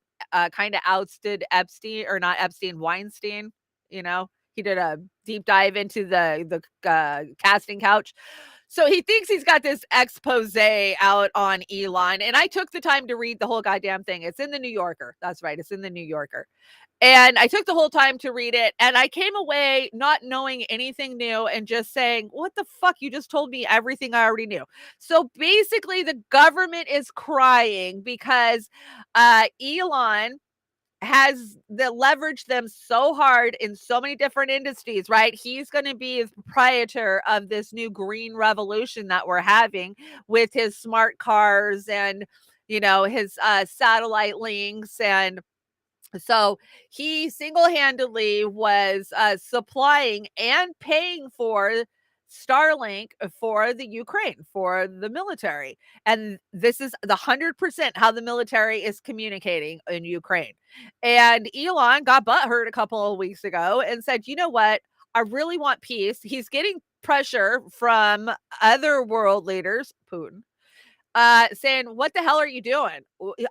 kind of ousted Epstein, or not Epstein, Weinstein. You know, he did a deep dive into the casting couch. So he thinks he's got this expose out on Elon. And I took the time to read the whole goddamn thing. It's in the New Yorker. That's right. It's in the New Yorker. And I took the whole time to read it, and I came away not knowing anything new and just saying, what the fuck? You just told me everything I already knew. So basically, the government is crying because Elon has leveraged them so hard in so many different industries, right? He's going to be the proprietor of this new green revolution that we're having with his smart cars and, his satellite links. And so he single-handedly was supplying and paying for Starlink for the Ukraine, for the military. And this is the 100% how the military is communicating in Ukraine. And Elon got butthurt a couple of weeks ago and said, you know what? I really want peace. He's getting pressure from other world leaders, Putin, saying, what the hell are you doing?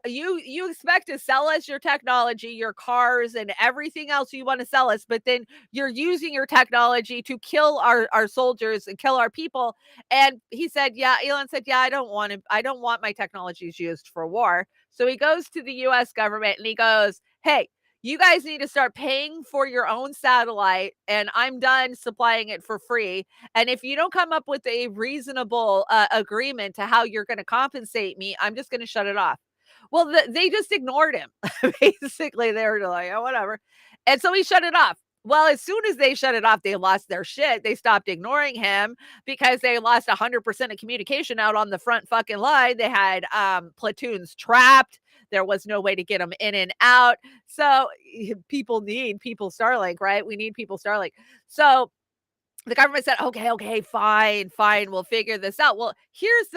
You expect to sell us your technology, your cars, and everything else you want to sell us, but then you're using your technology to kill our soldiers and kill our people. And he said, Elon said, I don't want my technologies used for war. So he goes to the US government and he goes, hey, you guys need to start paying for your own satellite, and I'm done supplying it for free. And if you don't come up with a reasonable agreement to how you're going to compensate me, I'm just going to shut it off. Well, they just ignored him. Basically, they were like, oh, whatever. And so he shut it off. Well, as soon as they shut it off, they lost their shit. They stopped ignoring him because they lost 100% of communication out on the front fucking line. They had platoons trapped. There was no way to get them in and out. So people Starlink, right? We need people Starlink. So the government said, okay, fine. We'll figure this out. Well, here's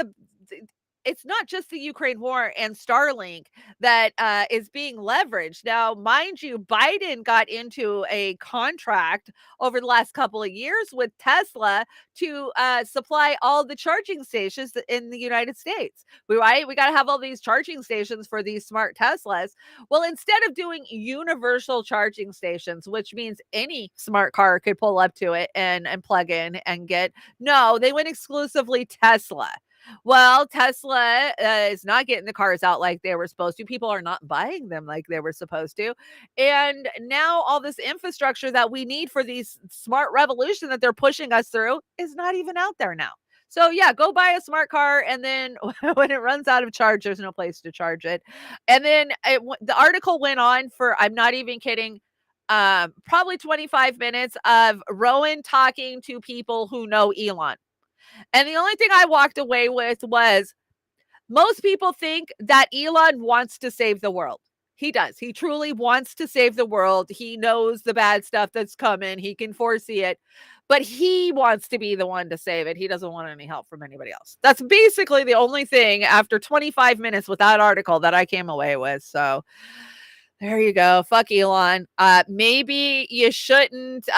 it's not just the Ukraine war and Starlink that is being leveraged. Now, mind you, Biden got into a contract over the last couple of years with Tesla to supply all the charging stations in the United States. We got to have all these charging stations for these smart Teslas. Well, instead of doing universal charging stations, which means any smart car could pull up to it and plug in and no, they went exclusively Tesla. Well, Tesla is not getting the cars out like they were supposed to. People are not buying them like they were supposed to. And now all this infrastructure that we need for these smart revolution that they're pushing us through is not even out there now. So yeah, go buy a smart car, and then when it runs out of charge, there's no place to charge it. And then the article went on for, I'm not even kidding, probably 25 minutes of Rowan talking to people who know Elon. And the only thing I walked away with was, most people think that Elon wants to save the world. He does. He truly wants to save the world. He knows the bad stuff that's coming. He can foresee it, but he wants to be the one to save it. He doesn't want any help from anybody else. That's basically the only thing after 25 minutes with that article that I came away with. So there you go. Fuck Elon. Maybe you shouldn't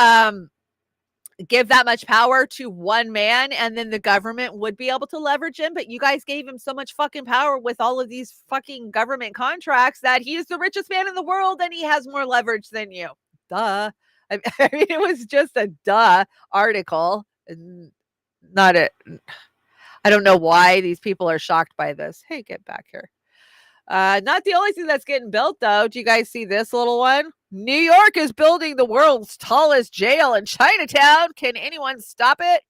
give that much power to one man, and then the government would be able to leverage him. But you guys gave him so much fucking power with all of these fucking government contracts that he is the richest man in the world and he has more leverage than you. Duh. I mean, it was just a duh article. Not it. I don't know why these people are shocked by this. Hey, get back here. Not the only thing that's getting built, though. Do you guys see this little one? New York is building the world's tallest jail in Chinatown. Can anyone stop it?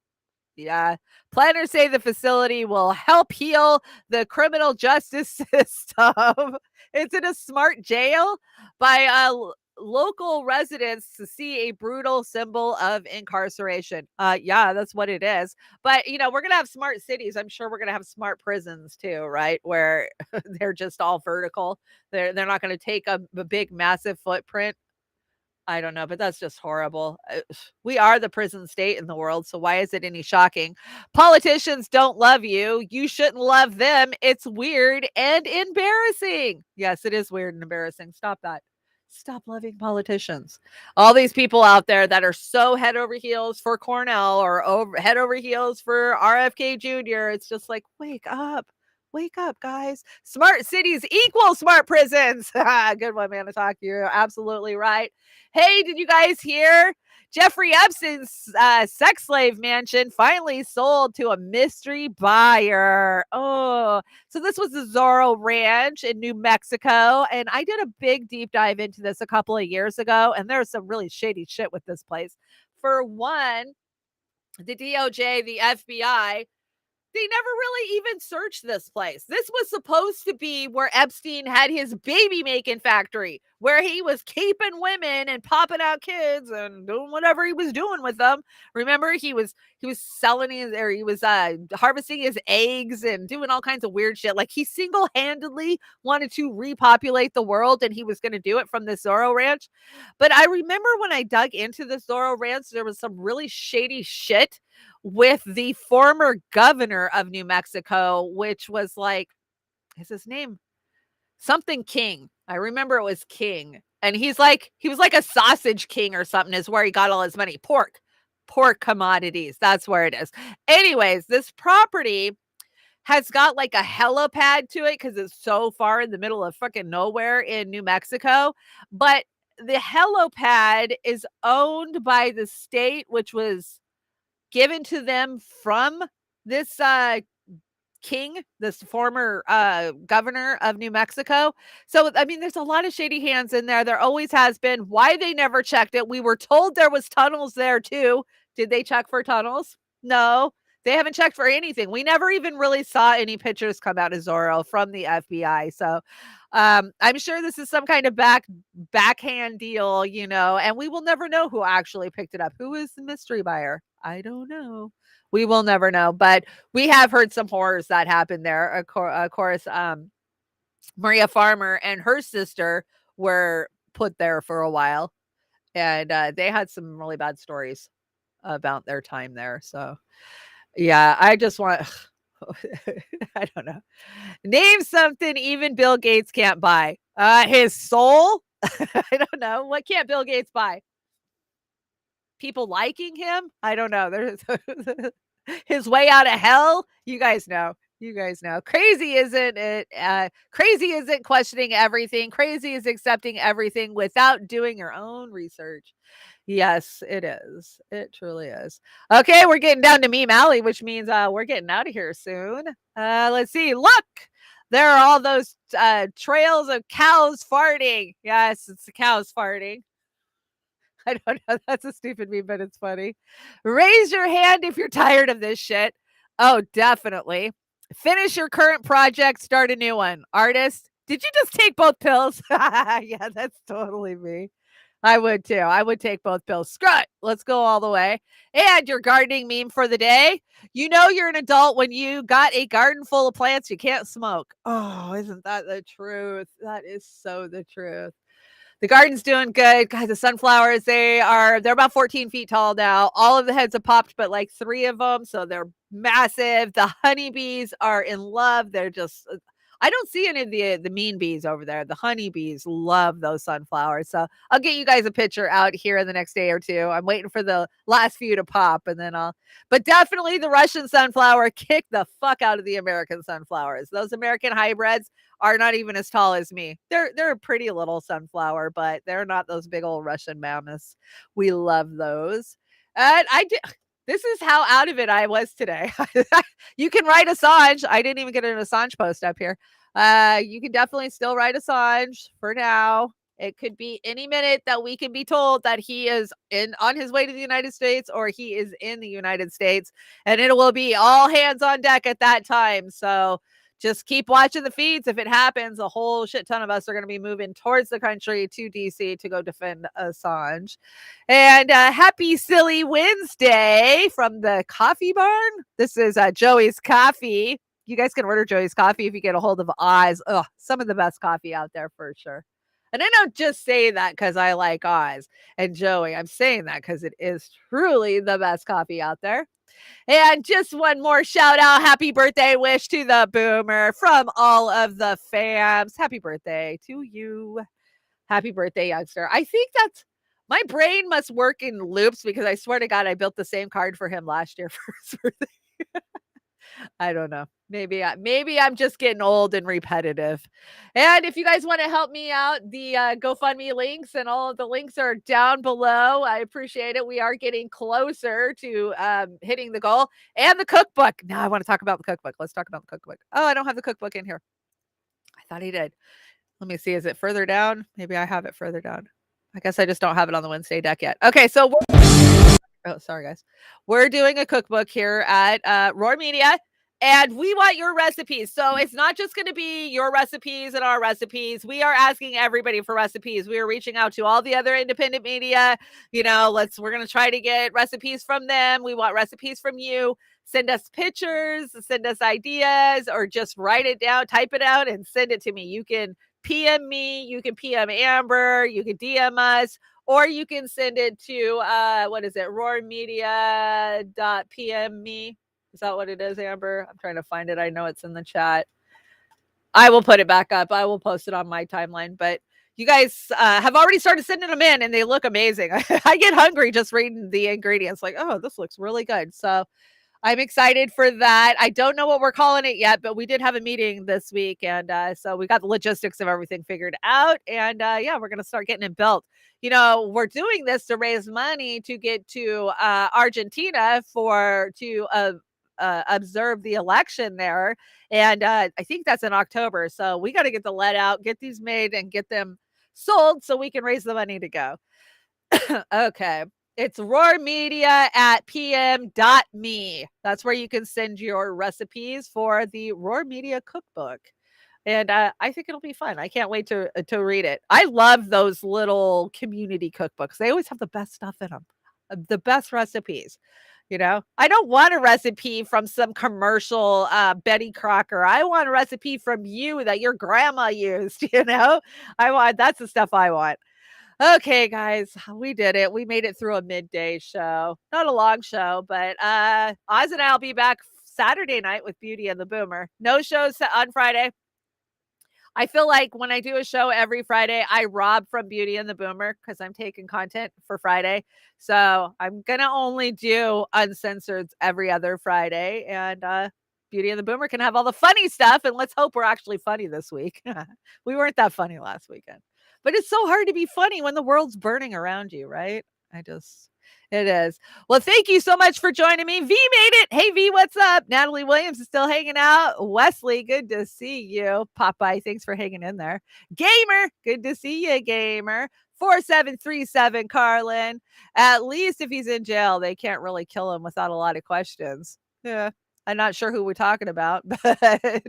Yeah. Planners say the facility will help heal the criminal justice system. It's in a smart jail by local residents to see a brutal symbol of incarceration. Yeah, that's what it is. But, we're going to have smart cities. I'm sure we're going to have smart prisons too, right? Where they're just all vertical. They're not going to take a big, massive footprint. I don't know, but that's just horrible. We are the prison state in the world, so why is it any shocking? Politicians don't love you. You shouldn't love them. It's weird and embarrassing. Yes, it is weird and embarrassing. Stop that. Stop loving politicians. All these people out there that are so head over heels for Cornell or head over heels for RFK Jr. It's just like, wake up. Wake up, guys. Smart cities equal smart prisons. Good one, man. To talk to you. You're absolutely right. Hey, did you guys hear? Jeffrey Epstein's sex slave mansion finally sold to a mystery buyer. Oh, so this was the Zorro Ranch in New Mexico. And I did a big deep dive into this a couple of years ago. And there's some really shady shit with this place. For one, the DOJ, the FBI, they never really even searched this place. This was supposed to be where Epstein had his baby making factory, where he was keeping women and popping out kids and doing whatever he was doing with them. Remember, he was selling his, or he was harvesting his eggs and doing all kinds of weird shit. Like, he single-handedly wanted to repopulate the world, and he was going to do it from the Zorro Ranch. But I remember when I dug into the Zorro Ranch, there was some really shady shit with the former governor of New Mexico, which was like, is his name something King? I remember it was King. And he was like a sausage king or something, is where he got all his money. Pork commodities. That's where it is. Anyways, this property has got like a helipad to it because it's so far in the middle of fucking nowhere in New Mexico. But the helipad is owned by the state, which was given to them from this king, this former governor of New Mexico. So, I mean, there's a lot of shady hands in there. There always has been. Why they never checked it? We were told there was tunnels there too. Did they check for tunnels? No, they haven't checked for anything. We never even really saw any pictures come out of Zorro from the FBI. So I'm sure this is some kind of backhand deal, and we will never know who actually picked it up. Who is the mystery buyer? I don't know. We will never know, but we have heard some horrors that happened there. Of course, Maria Farmer and her sister were put there for a while, and they had some really bad stories about their time there. So, yeah, I just want, I don't know. Name something even Bill Gates can't buy. His soul? I don't know. What can't Bill Gates buy? People liking him? I don't know. There's his way out of hell. You guys know. Crazy isn't it? Crazy isn't questioning everything. Crazy is accepting everything without doing your own research. Yes, it is. It truly is. Okay, we're getting down to Meme Alley, which means we're getting out of here soon. Let's see. Look, there are all those trails of cows farting. Yes, it's the cows farting. I don't know. That's a stupid meme, but it's funny. Raise your hand if you're tired of this shit. Oh, definitely. Finish your current project, start a new one. Artist, did you just take both pills? Yeah, that's totally me. I would too. I would take both pills. Screw it. Let's go all the way. And your gardening meme for the day. You know you're an adult when you got a garden full of plants you can't smoke. Oh, isn't that the truth? That is so the truth. The garden's doing good. Guys, the sunflowers, they're about 14 feet tall now. All of the heads have popped, but like 3 of them. So they're massive. The honeybees are in love. They're just, I don't see any of the mean bees over there. The honeybees love those sunflowers. So I'll get you guys a picture out here in the next day or two. I'm waiting for the last few to pop and then but definitely the Russian sunflower kicked the fuck out of the American sunflowers. Those American hybrids are not even as tall as me. They're a pretty little sunflower, but they're not those big old Russian mammoths. We love those. And this is how out of it I was today. You can write Assange. I didn't even get an Assange post up here. You can definitely still write Assange for now. It could be any minute that we can be told that he is on his way to the United States or he is in the United States, and it will be all hands on deck at that time. So just keep watching the feeds. If it happens, a whole shit ton of us are going to be moving towards the country to DC to go defend Assange. And happy Silly Wednesday from the Coffee Barn. This is Joey's Coffee. You guys can order Joey's Coffee if you get a hold of Oz. Ugh, some of the best coffee out there for sure. And I don't just say that because I like Oz and Joey. I'm saying that because it is truly the best coffee out there. And just one more shout out. Happy birthday wish to the boomer from all of the fams. Happy birthday to you. Happy birthday, youngster. I think that's my brain must work in loops because I swear to God, I built the same card for him last year for his birthday. I don't know. Maybe I'm just getting old and repetitive. And if you guys want to help me out, the GoFundMe links and all of the links are down below. I appreciate it. We are getting closer to hitting the goal. And the cookbook. Now I want to talk about the cookbook. Let's talk about the cookbook. Oh, I don't have the cookbook in here. I thought he did. Let me see. Is it further down? Maybe I have it further down. I guess I just don't have it on the Wednesday deck yet. Okay, so oh, sorry guys. We're doing a cookbook here at Roar Media. And we want your recipes. So it's not just going to be your recipes and our recipes. We are asking everybody for recipes. We are reaching out to all the other independent media. You know, we're going to try to get recipes from them. We want recipes from you. Send us pictures, send us ideas, or just write it down, type it out and send it to me. You can PM me, you can PM Amber, you can DM us, or you can send it to, roarmedia.pm me. Is that what it is, Amber? I'm trying to find it. I know it's in the chat. I will put it back up. I will post it on my timeline. But you guys have already started sending them in, and they look amazing. I get hungry just reading the ingredients. Like, oh, this looks really good. So I'm excited for that. I don't know what we're calling it yet, but we did have a meeting this week. And so we got the logistics of everything figured out. And yeah, we're going to start getting it built. You know, we're doing this to raise money to get to Argentina to observe the election there. And I think that's in October. So we got to get the lead out, get these made and get them sold so we can raise the money to go. Okay. It's roarmedia@pm.me. That's where you can send your recipes for the Roar Media cookbook. And I think it'll be fun. I can't wait to read it. I love those little community cookbooks. They always have the best stuff in them, the best recipes. You know, I don't want a recipe from some commercial Betty Crocker. I want a recipe from you that your grandma used, you know? That's the stuff I want. Okay, guys, we did it. We made it through a midday show. Not a long show, but Oz and I'll be back Saturday night with Beauty and the Boomer. No shows on Friday. I feel like when I do a show every Friday, I rob from Beauty and the Boomer because I'm taking content for Friday. So I'm going to only do Uncensored every other Friday. And Beauty and the Boomer can have all the funny stuff. And let's hope we're actually funny this week. We weren't that funny last weekend. But it's so hard to be funny when the world's burning around you, right? It is. Well, thank you so much for joining me. V made it. Hey, V, what's up? Natalie Williams is still hanging out. Wesley, good to see you. Popeye, thanks for hanging in there. Gamer, good to see you, Gamer. 4737 Carlin. At least if he's in jail, they can't really kill him without a lot of questions. Yeah. I'm not sure who we're talking about, but I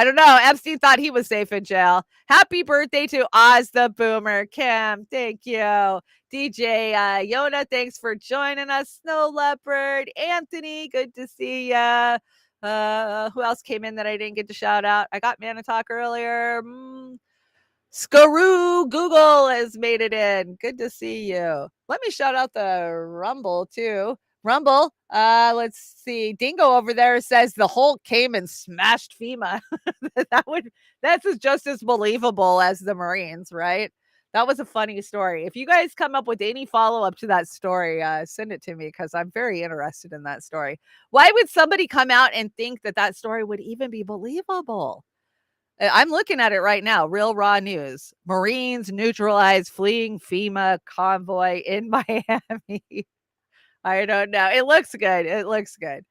don't know. Epstein thought he was safe in jail. Happy birthday to Oz the Boomer. Kim, thank you. DJ Yona, thanks for joining us. Snow Leopard. Anthony, good to see ya. Who else came in that I didn't get to shout out? I got Manitalk earlier. Skaroo Google has made it in. Good to see you. Let me shout out the Rumble too. Rumble, let's see. Dingo over there says the Hulk came and smashed FEMA. That's just as believable as the Marines, right? That was a funny story. If you guys come up with any follow-up to that story, send it to me because I'm very interested in that story. Why would somebody come out and think that that story would even be believable? I'm looking at it right now. Real raw news. Marines neutralize fleeing FEMA convoy in Miami. I don't know. It looks good. It looks good.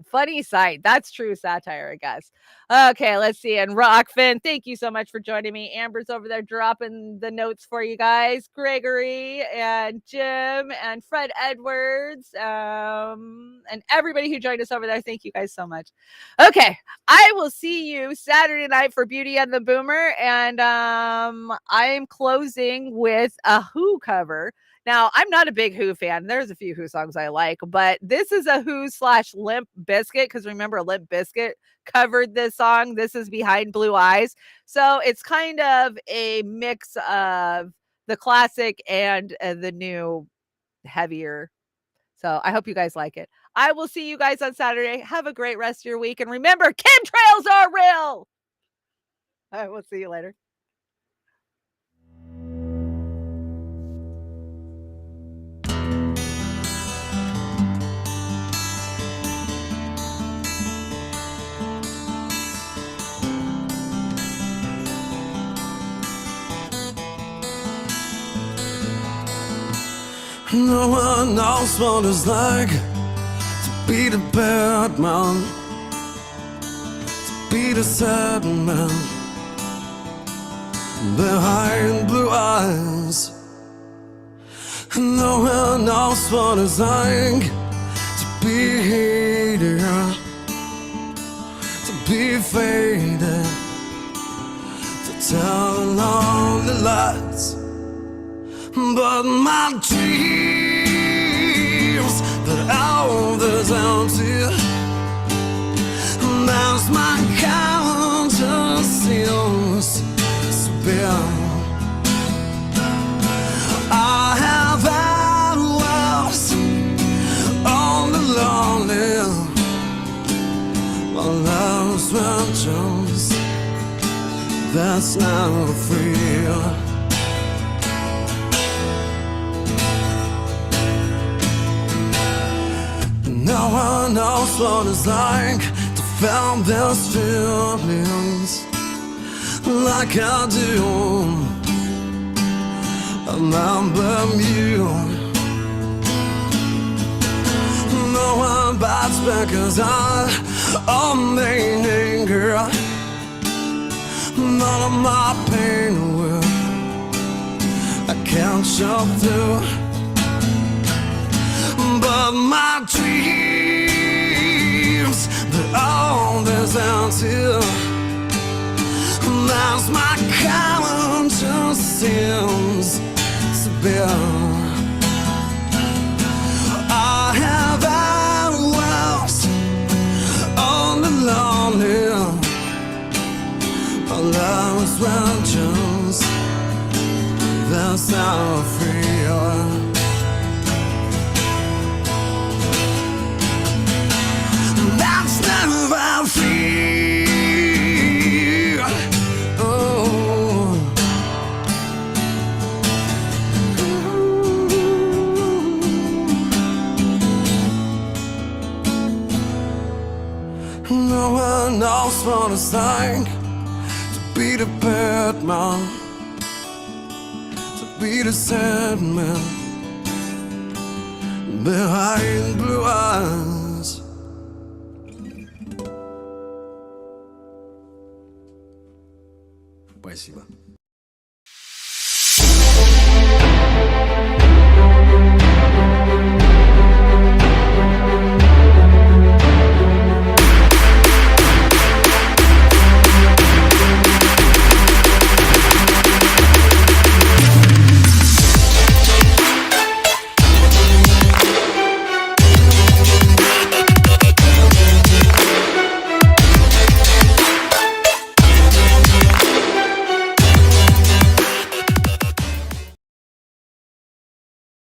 Funny sight. That's true satire, I guess. Okay, let's see. And Rokfin, thank you so much for joining me. Amber's over there dropping the notes for you guys. Gregory and Jim and Fred Edwards and everybody who joined us over there. Thank you guys so much. Okay, I will see you Saturday night for Beauty and the Boomer. And I'm closing with a Who cover. Now, I'm not a big Who fan. There's a few Who songs I like, but this is a Who / Limp Bizkit, because remember, Limp Bizkit covered this song. This is Behind Blue Eyes. So it's kind of a mix of the classic and the new, heavier. So I hope you guys like it. I will see you guys on Saturday. Have a great rest of your week. And remember, chemtrails are real. All right, we'll see you later. No one knows what it's like to be the bad man, to be the sad man behind blue eyes. No one knows what it's like to be hated, to be faded, to tell all the lies. But my dreams that others empty, as my conscience seems to be. I have had lost on the lonely, my love's vengeance that's now free. No one knows what it's like to feel these feelings like I do. And I'm you. No one bites back as I own anger. None of my pain will I can't show through. But my dreams, they're all there's empty. As my conscience seems to be. I have had lost on the lonely, a love's vengeance that's now free. That's never free. Oh. No one knows what it's like to be the bad man, to be the sad man behind blue eyes. Спасибо.